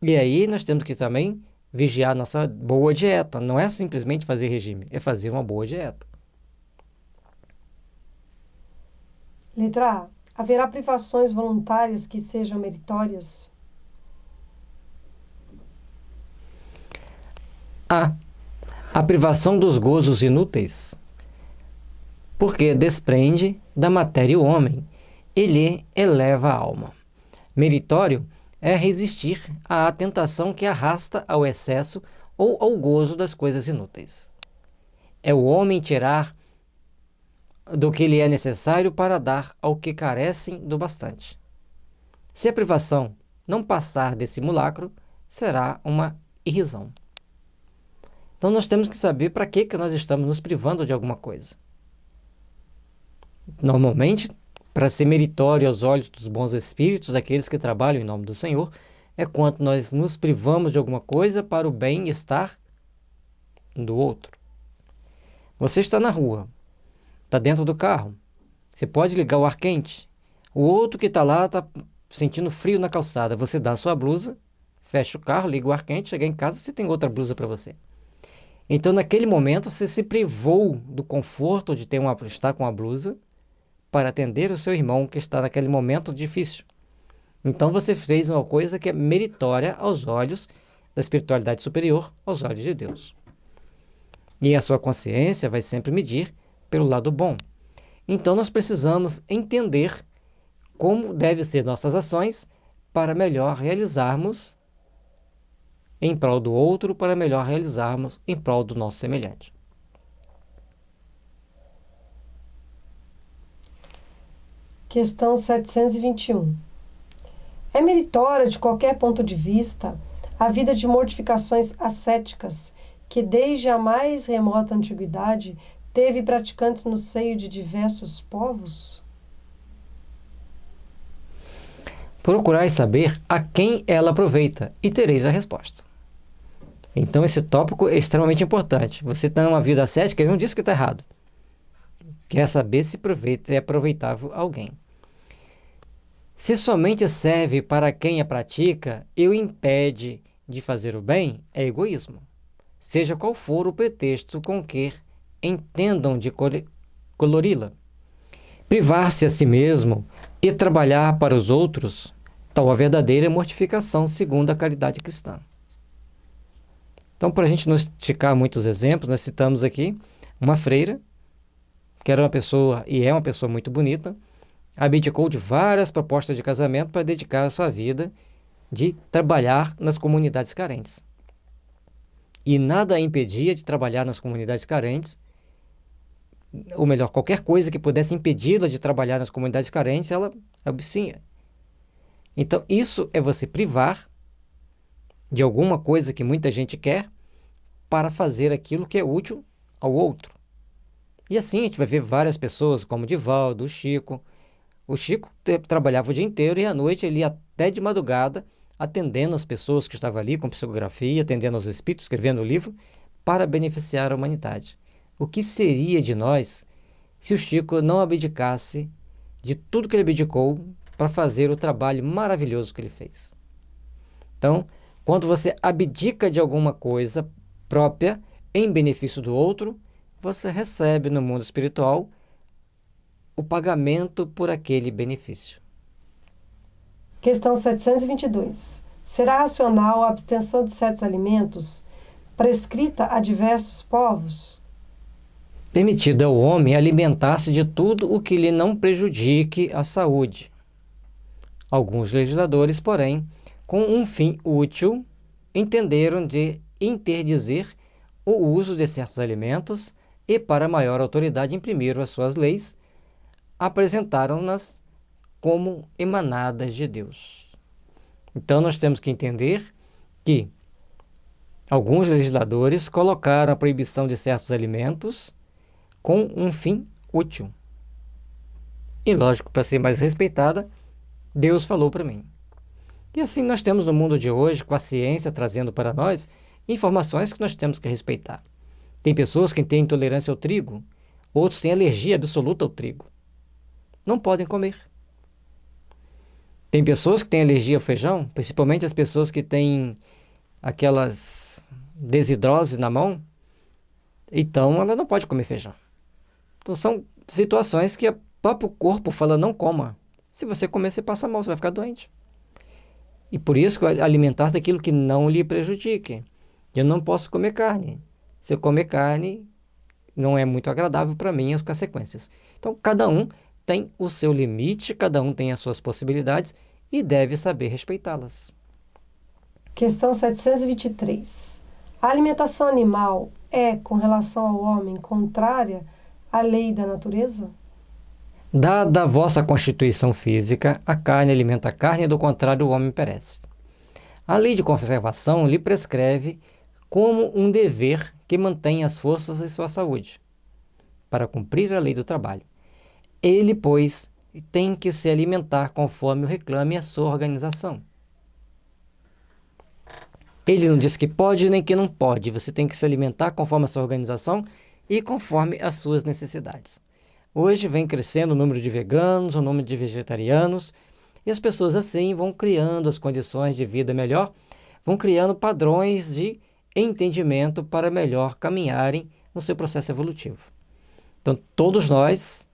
E aí, nós temos que também vigiar nossa boa dieta. Não é simplesmente fazer regime, é fazer uma boa dieta. Letra A. Haverá privações voluntárias que sejam meritórias? A privação dos gozos inúteis, porque desprende da matéria o homem e lhe eleva a alma. Meritório é resistir à tentação que arrasta ao excesso ou ao gozo das coisas inúteis. É o homem tirar do que lhe é necessário para dar ao que carecem do bastante. Se a privação não passar desse simulacro, será uma irrisão. Então nós temos que saber para que nós estamos nos privando de alguma coisa. Normalmente, para ser meritório aos olhos dos bons espíritos, daqueles que trabalham em nome do Senhor, é quando nós nos privamos de alguma coisa para o bem-estar do outro. Você está na rua, está dentro do carro, você pode ligar o ar quente, o outro que está lá está sentindo frio na calçada, você dá a sua blusa, fecha o carro, liga o ar quente, chega em casa, você tem outra blusa para você. Então, naquele momento, você se privou do conforto de estar com a blusa para atender o seu irmão que está naquele momento difícil. Então, você fez uma coisa que é meritória aos olhos da espiritualidade superior, aos olhos de Deus. E a sua consciência vai sempre medir pelo lado bom. Então, nós precisamos entender como devem ser nossas ações para melhor realizarmos em prol do outro, para melhor realizarmos em prol do nosso semelhante. Questão 721. É meritória, de qualquer ponto de vista, a vida de mortificações ascéticas, que desde a mais remota antiguidade teve praticantes no seio de diversos povos? Procurai saber a quem ela aproveita e tereis a resposta. Então esse tópico é extremamente importante. Você tem uma vida ascética, ele não diz que está errado. Quer saber se é aproveitável a alguém. Se somente serve para quem a pratica e o impede de fazer o bem, é egoísmo. Seja qual for o pretexto com que entendam de colori-la. Privar-se a si mesmo e trabalhar para os outros, tal a verdadeira mortificação segundo a caridade cristã. Então, para a gente não esticar muitos exemplos, nós citamos aqui uma freira, que era uma pessoa e é uma pessoa muito bonita, abdicou de várias propostas de casamento para dedicar a sua vida de trabalhar nas comunidades carentes. E nada a impedia de trabalhar nas comunidades carentes, ou melhor, qualquer coisa que pudesse impedi-la de trabalhar nas comunidades carentes, ela abstinha. Então, isso é você privar de alguma coisa que muita gente quer para fazer aquilo que é útil ao outro. E assim a gente vai ver várias pessoas, como o Divaldo, o Chico. O Chico trabalhava o dia inteiro e à noite ele ia até de madrugada atendendo as pessoas que estavam ali com psicografia, atendendo aos espíritos, escrevendo o livro, para beneficiar a humanidade. O que seria de nós se o Chico não abdicasse de tudo que ele abdicou para fazer o trabalho maravilhoso que ele fez? Então, quando você abdica de alguma coisa própria em benefício do outro, você recebe no mundo espiritual o pagamento por aquele benefício. Questão 722. Será racional a abstenção de certos alimentos prescrita a diversos povos? Permitido ao homem alimentar-se de tudo o que lhe não prejudique a saúde. Alguns legisladores, porém, com um fim útil, entenderam de interdizer o uso de certos alimentos e, para maior autoridade, imprimiram as suas leis, apresentaram-nas como emanadas de Deus. Então, nós temos que entender que alguns legisladores colocaram a proibição de certos alimentos com um fim útil. E, lógico, para ser mais respeitada, Deus falou para mim. E assim nós temos no mundo de hoje, com a ciência trazendo para nós informações que nós temos que respeitar. Tem pessoas que têm intolerância ao trigo, outros têm alergia absoluta ao trigo. Não podem comer. Tem pessoas que têm alergia ao feijão, principalmente as pessoas que têm aquelas desidrose na mão, então ela não pode comer feijão. Então são situações que o próprio corpo fala, não coma. Se você comer, você passa mal, você vai ficar doente. E por isso que alimentar-se daquilo que não lhe prejudique. Eu não posso comer carne. Se eu comer carne, não é muito agradável para mim as consequências. Então, cada um tem o seu limite, cada um tem as suas possibilidades e deve saber respeitá-las. Questão 723. A alimentação animal é, com relação ao homem, contrária à lei da natureza? Dada a vossa constituição física, a carne alimenta a carne, e do contrário o homem perece. A lei de conservação lhe prescreve como um dever que mantém as forças e sua saúde, para cumprir a lei do trabalho. Ele, pois, tem que se alimentar conforme o reclame a sua organização. Ele não diz que pode nem que não pode, você tem que se alimentar conforme a sua organização e conforme as suas necessidades. Hoje vem crescendo o número de veganos, o número de vegetarianos, e as pessoas assim vão criando as condições de vida melhor, vão criando padrões de entendimento para melhor caminharem no seu processo evolutivo. Então, todos nós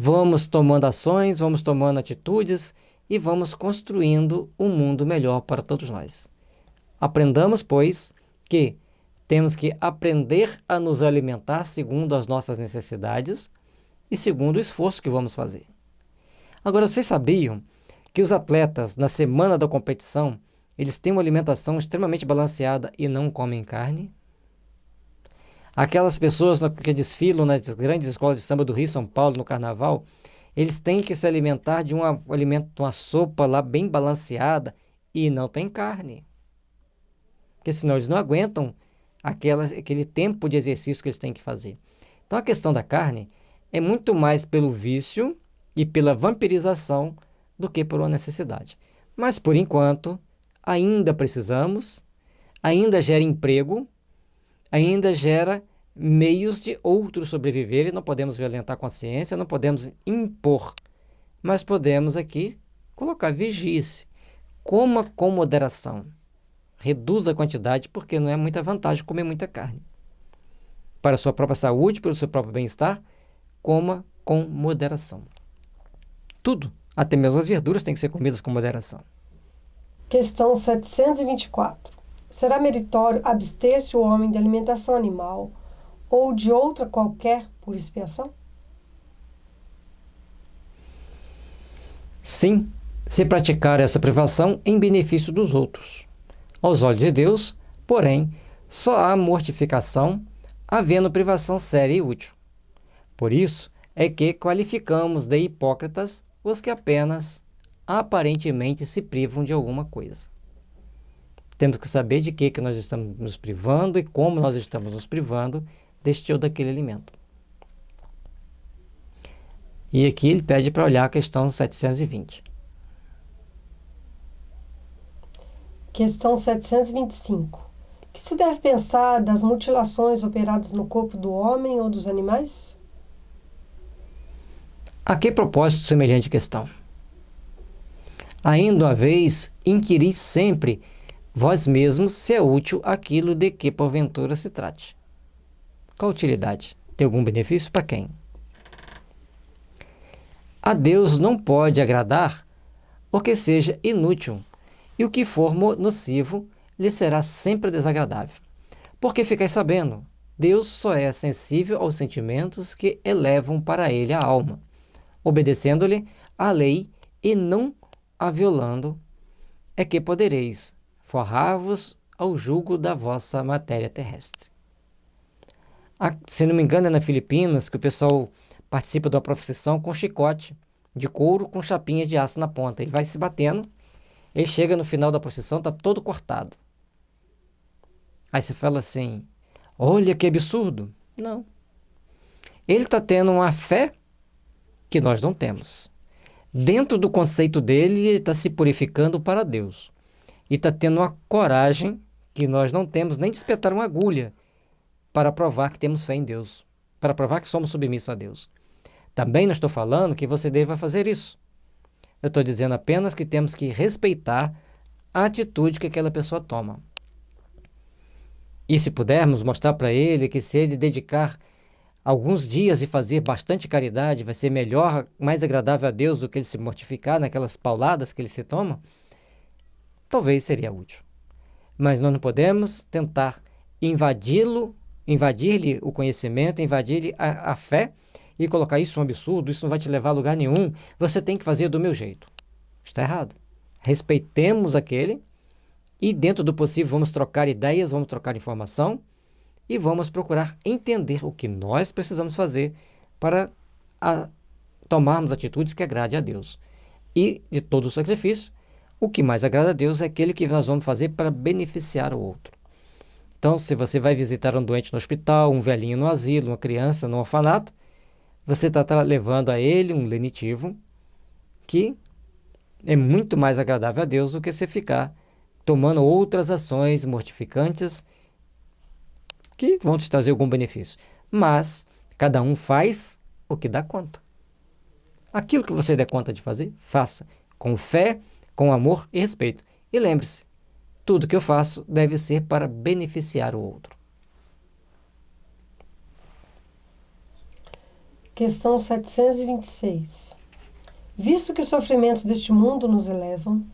vamos tomando ações, vamos tomando atitudes e vamos construindo um mundo melhor para todos nós. Aprendamos, pois, que temos que aprender a nos alimentar segundo as nossas necessidades e segundo o esforço que vamos fazer. Agora, vocês sabiam que os atletas, na semana da competição, eles têm uma alimentação extremamente balanceada e não comem carne? Aquelas pessoas que desfilam nas grandes escolas de samba do Rio e São Paulo, no Carnaval, eles têm que se alimentar de uma sopa lá bem balanceada e não tem carne. porque senão eles não aguentam aquele tempo de exercício que eles têm que fazer. Então a questão da carne é muito mais pelo vício e pela vampirização do que por uma necessidade. Mas por enquanto, ainda precisamos, ainda gera emprego, ainda gera meios de outros sobreviverem. Não podemos violentar a consciência, não podemos impor, mas podemos aqui colocar vigie-se, coma com moderação, reduza a quantidade, porque não é muita vantagem comer muita carne. Para a sua própria saúde, para o seu próprio bem-estar, coma com moderação. Tudo, até mesmo as verduras, têm que ser comidas com moderação. Questão 724. Será meritório abster-se o homem de alimentação animal ou de outra qualquer por expiação? Sim, se praticar essa privação em benefício dos outros. Aos olhos de Deus, porém, só há mortificação, havendo privação séria e útil. Por isso é que qualificamos de hipócritas os que apenas aparentemente se privam de alguma coisa. Temos que saber de que nós estamos nos privando e como nós estamos nos privando deste ou daquele alimento. E aqui ele pede para olhar a questão 720. Questão 725. O que se deve pensar das mutilações operadas no corpo do homem ou dos animais? A que propósito semelhante questão? Ainda uma vez, inquiris sempre vós mesmos se é útil aquilo de que porventura se trate. Qual utilidade? Tem algum benefício para quem? A Deus não pode agradar o que seja inútil, e o que for nocivo lhe será sempre desagradável. Porque ficais sabendo, Deus só é sensível aos sentimentos que elevam para ele a alma, obedecendo-lhe a lei e não a violando, é que podereis forrar-vos ao jugo da vossa matéria terrestre. Se não me engano, é na Filipinas que o pessoal participa de uma procissão com chicote de couro com chapinha de aço na ponta. Ele vai se batendo, ele chega no final da procissão, está todo cortado. Aí você fala assim, olha que absurdo. Não. Ele está tendo uma fé que nós não temos. Dentro do conceito dele, ele está se purificando para Deus. E está tendo uma coragem que nós não temos nem de espetar uma agulha para provar que temos fé em Deus, para provar que somos submissos a Deus. Também não estou falando que você deva fazer isso. Eu estou dizendo apenas que temos que respeitar a atitude que aquela pessoa toma. E se pudermos mostrar para ele que se ele dedicar alguns dias e fazer bastante caridade, vai ser melhor, mais agradável a Deus do que ele se mortificar naquelas pauladas que ele se toma, talvez seria útil. Mas nós não podemos tentar invadir-lhe o conhecimento, invadir-lhe a fé e colocar isso um absurdo, isso não vai te levar a lugar nenhum, você tem que fazer do meu jeito. Está errado. Respeitemos aquele e, dentro do possível, vamos trocar ideias, vamos trocar informação e vamos procurar entender o que nós precisamos fazer para tomarmos atitudes que agradem a Deus. E, de todo o sacrifício, o que mais agrada a Deus é aquele que nós vamos fazer para beneficiar o outro. Então, se você vai visitar um doente no hospital, um velhinho no asilo, uma criança no orfanato, você está levando a ele um lenitivo que é muito mais agradável a Deus do que você ficar tomando outras ações mortificantes que vão te trazer algum benefício. Mas cada um faz o que dá conta. Aquilo que você der conta de fazer, faça com fé, com amor e respeito. E lembre-se, tudo que eu faço deve ser para beneficiar o outro. Questão 726. Visto que os sofrimentos deste mundo nos elevam,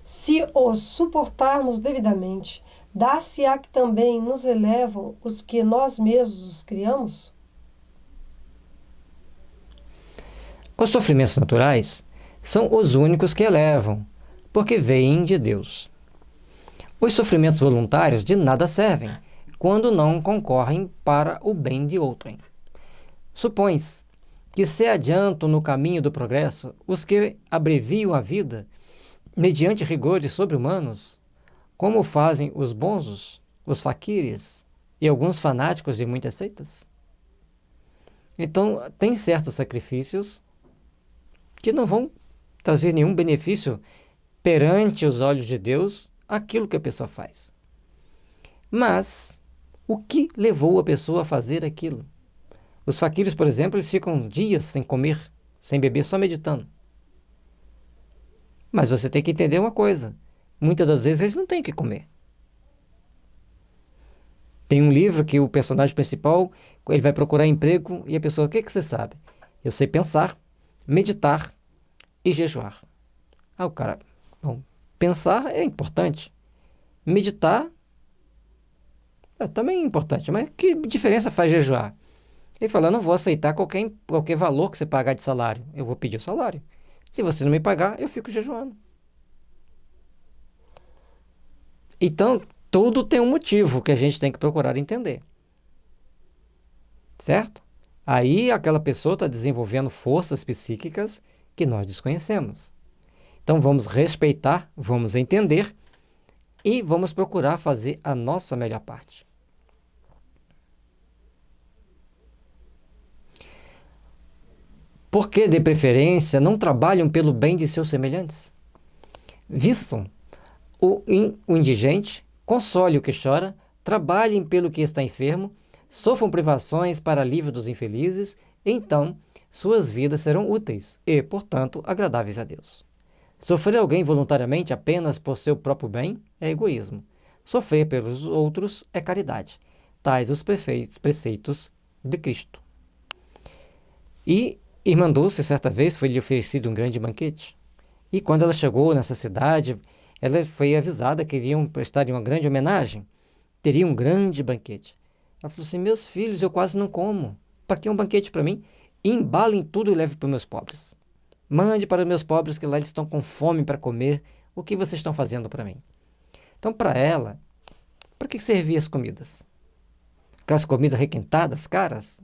se os suportarmos devidamente, dar-se-á que também nos elevam os que nós mesmos os criamos? Os sofrimentos naturais são os únicos que elevam, porque vêm de Deus. Os sofrimentos voluntários de nada servem, quando não concorrem para o bem de outrem. Supõe-se que se adiantam no caminho do progresso os que abreviam a vida, mediante rigores sobre-humanos, como fazem os bonzos, os faquires e alguns fanáticos de muitas seitas? Então, tem certos sacrifícios que não vão trazer nenhum benefício perante os olhos de Deus aquilo que a pessoa faz. Mas o que levou a pessoa a fazer aquilo? Os faquires, por exemplo, eles ficam dias sem comer, sem beber, só meditando. Mas você tem que entender uma coisa. Muitas das vezes eles não têm o que comer. Tem um livro que o personagem principal, ele vai procurar emprego e a pessoa, o que você sabe? Eu sei pensar, meditar e jejuar. O cara, bom, pensar é importante. Meditar também é importante, mas que diferença faz jejuar? Ele fala, eu não vou aceitar qualquer valor que você pagar de salário. Eu vou pedir o salário. Se você não me pagar, eu fico jejuando. Então, tudo tem um motivo que a gente tem que procurar entender. Certo? Aí aquela pessoa está desenvolvendo forças psíquicas que nós desconhecemos. Então vamos respeitar, vamos entender e vamos procurar fazer a nossa melhor parte. Por que, de preferência, não trabalham pelo bem de seus semelhantes? Vistam o indigente, console o que chora, trabalhem pelo que está enfermo, sofram privações para alívio dos infelizes, então suas vidas serão úteis e, portanto, agradáveis a Deus. Sofrer alguém voluntariamente apenas por seu próprio bem é egoísmo. Sofrer pelos outros é caridade. Tais os preceitos de Cristo. E Irmã Dulce, certa vez, foi-lhe oferecido um grande banquete. E quando ela chegou nessa cidade, ela foi avisada que iriam prestar uma grande homenagem. Teria um grande banquete. Ela falou assim, meus filhos, eu quase não como. Para que um banquete para mim? Embalem tudo e leve para os meus pobres. Mande para os meus pobres que lá eles estão com fome para comer. O que vocês estão fazendo para mim? Então, para ela, para que servia as comidas? Aquelas comidas requentadas, caras,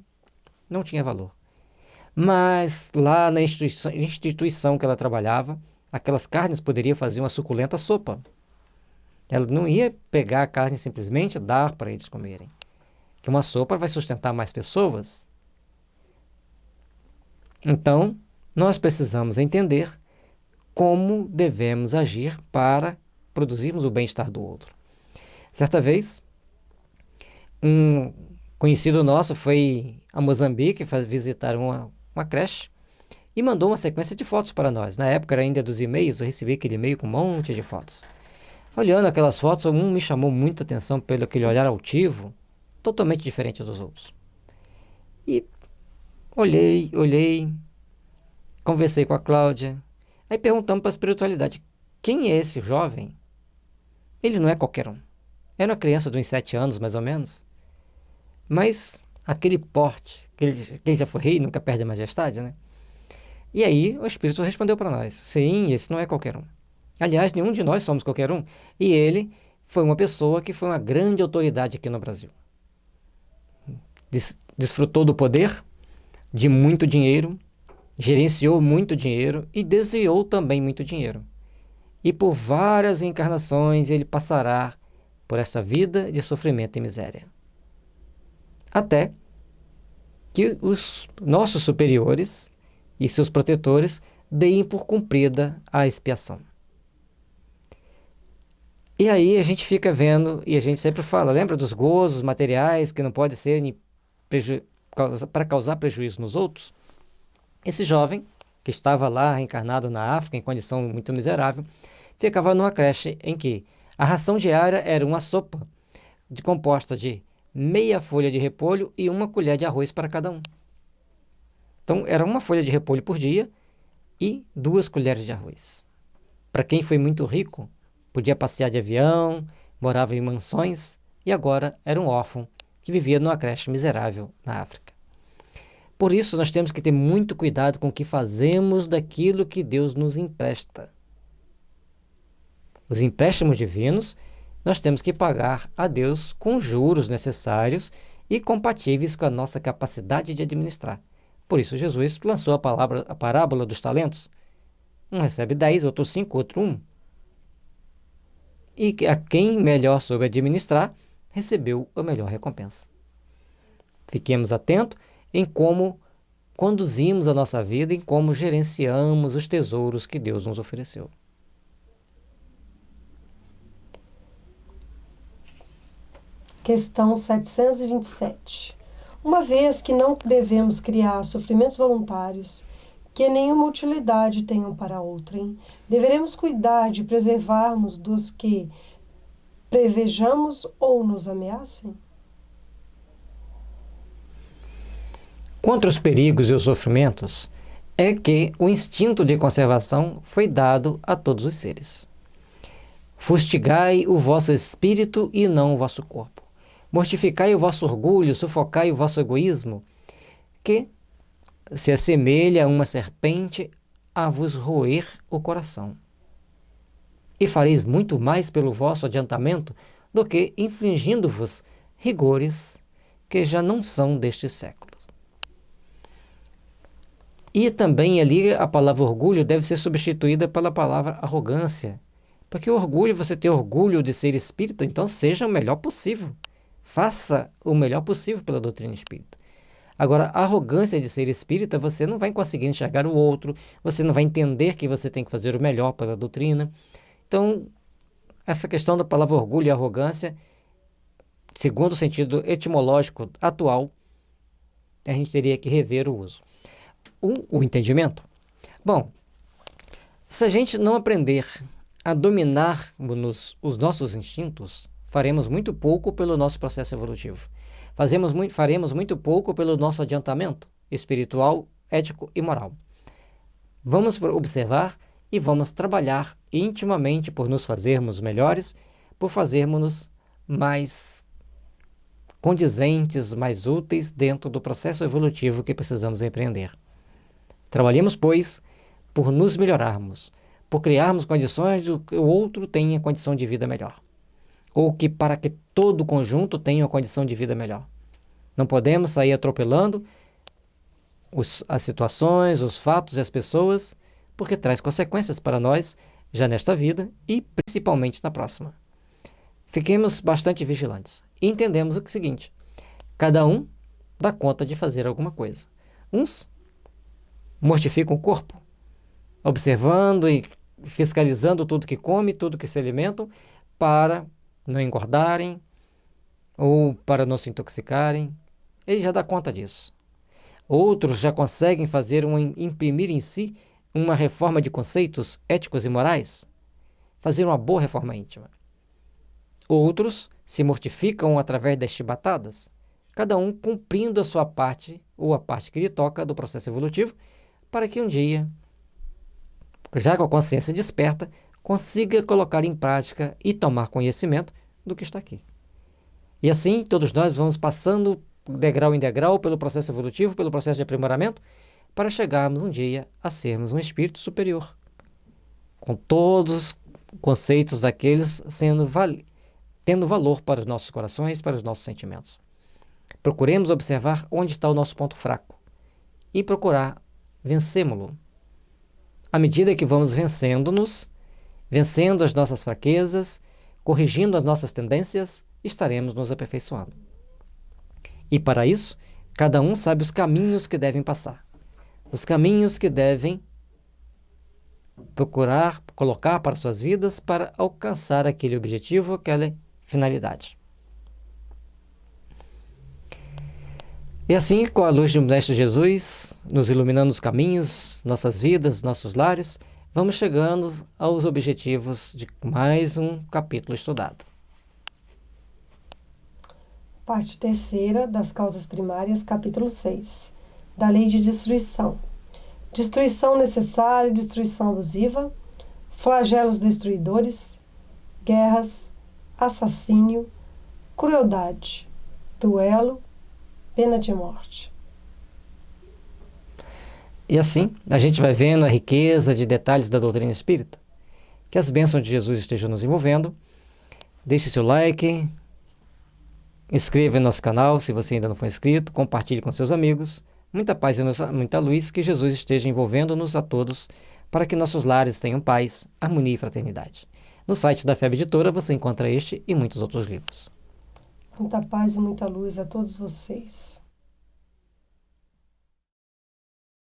não tinha valor. Mas lá na instituição que ela trabalhava, aquelas carnes poderiam fazer uma suculenta sopa. Ela não ia pegar a carne e simplesmente dar para eles comerem. Que uma sopa vai sustentar mais pessoas. Então, nós precisamos entender como devemos agir para produzirmos o bem-estar do outro. Certa vez, um conhecido nosso foi a Moçambique visitar uma creche e mandou uma sequência de fotos para nós. Na época era ainda dos e-mails, eu recebi aquele e-mail com um monte de fotos. Olhando aquelas fotos, me chamou muita atenção pelo aquele olhar altivo, totalmente diferente dos outros. E olhei, conversei com a Cláudia, aí perguntamos para a espiritualidade, quem é esse jovem? Ele não é qualquer um. Era uma criança de uns 7 anos, mais ou menos, mas aquele porte, que ele já foi rei, nunca perde a majestade, né? E aí o Espírito respondeu para nós, sim, esse não é qualquer um. Aliás, nenhum de nós somos qualquer um. E ele foi uma pessoa que foi uma grande autoridade aqui no Brasil. Desfrutou do poder, de muito dinheiro, gerenciou muito dinheiro e desviou também muito dinheiro. E por várias encarnações ele passará por essa vida de sofrimento e miséria. Até que os nossos superiores e seus protetores deem por cumprida a expiação. E aí a gente fica vendo, e a gente sempre fala, lembra dos gozos materiais que não pode ser para causar prejuízo nos outros? Esse jovem, que estava lá reencarnado na África em condição muito miserável, ficava numa creche em que a ração diária era uma sopa composta de meia folha de repolho e uma colher de arroz para cada um. Então, era uma folha de repolho por dia e 2 colheres de arroz. Para quem foi muito rico, podia passear de avião, morava em mansões e agora era um órfão que vivia numa creche miserável na África. Por isso, nós temos que ter muito cuidado com o que fazemos daquilo que Deus nos empresta. Os empréstimos divinos, nós temos que pagar a Deus com juros necessários e compatíveis com a nossa capacidade de administrar. Por isso, Jesus lançou a parábola dos talentos. Um recebe 10, outro 5, outro 1. e a quem melhor soube administrar, recebeu a melhor recompensa. Fiquemos atentos em como conduzimos a nossa vida, em como gerenciamos os tesouros que Deus nos ofereceu. Questão 727. Uma vez que não devemos criar sofrimentos voluntários que nenhuma utilidade tenham para outrem, deveremos cuidar de preservarmos dos que prevejamos ou nos ameacem? Contra os perigos e os sofrimentos, é que o instinto de conservação foi dado a todos os seres. Fustigai o vosso espírito e não o vosso corpo. Mortificai o vosso orgulho, sufocai o vosso egoísmo, que se assemelha a uma serpente a vos roer o coração. E fareis muito mais pelo vosso adiantamento do que infligindo-vos rigores que já não são deste século. E também ali a palavra orgulho deve ser substituída pela palavra arrogância. Porque o orgulho, você ter orgulho de ser espírita, então seja o melhor possível. Faça o melhor possível pela doutrina espírita. Agora, a arrogância de ser espírita, você não vai conseguir enxergar o outro, você não vai entender que você tem que fazer o melhor pela doutrina. Então, essa questão da palavra orgulho e arrogância, segundo o sentido etimológico atual, a gente teria que rever o uso. O entendimento. Bom, se a gente não aprender a dominar os nossos instintos, faremos muito pouco pelo nosso processo evolutivo. Faremos muito pouco pelo nosso adiantamento espiritual, ético e moral. Vamos observar e vamos trabalhar intimamente por nos fazermos melhores, por fazermos mais condizentes, mais úteis dentro do processo evolutivo que precisamos empreender. Trabalhemos, pois, por nos melhorarmos, por criarmos condições de que o outro tenha condição de vida melhor, ou que para que todo o conjunto tenha uma condição de vida melhor. Não podemos sair atropelando as situações, os fatos e as pessoas, porque traz consequências para nós já nesta vida e principalmente na próxima. Fiquemos bastante vigilantes e entendemos o seguinte: cada um dá conta de fazer alguma coisa. Uns mortificam o corpo, observando e fiscalizando tudo que come, tudo que se alimentam, para não engordarem ou para não se intoxicarem. Ele já dá conta disso. Outros já conseguem imprimir em si uma reforma de conceitos éticos e morais, fazer uma boa reforma íntima. Outros se mortificam através das chibatadas, cada um cumprindo a sua parte ou a parte que lhe toca do processo evolutivo, para que um dia, já com a consciência desperta, consiga colocar em prática e tomar conhecimento do que está aqui. E assim, todos nós vamos passando degrau em degrau pelo processo evolutivo, pelo processo de aprimoramento, para chegarmos um dia a sermos um espírito superior, com todos os conceitos daqueles tendo valor para os nossos corações, para os nossos sentimentos. Procuremos observar onde está o nosso ponto fraco e procurar vencê-lo. À medida que vamos vencendo as nossas fraquezas, corrigindo as nossas tendências, estaremos nos aperfeiçoando. E para isso, cada um sabe os caminhos que devem passar, os caminhos que devem procurar colocar para suas vidas para alcançar aquele objetivo, aquela finalidade. E assim, com a luz do Mestre Jesus, nos iluminando os caminhos, nossas vidas, nossos lares, vamos chegando aos objetivos de mais um capítulo estudado. Parte terceira das causas primárias, capítulo 6, da lei de destruição. Destruição necessária e destruição abusiva, flagelos destruidores, guerras, assassínio, crueldade, duelo, pena de morte. E assim, a gente vai vendo a riqueza de detalhes da doutrina espírita. Que as bênçãos de Jesus estejam nos envolvendo. Deixe seu like, inscreva em nosso canal se você ainda não for inscrito, compartilhe com seus amigos. Muita paz e muita luz, que Jesus esteja envolvendo-nos a todos, para que nossos lares tenham paz, harmonia e fraternidade. No site da FEB Editora você encontra este e muitos outros livros. Muita paz e muita luz a todos vocês.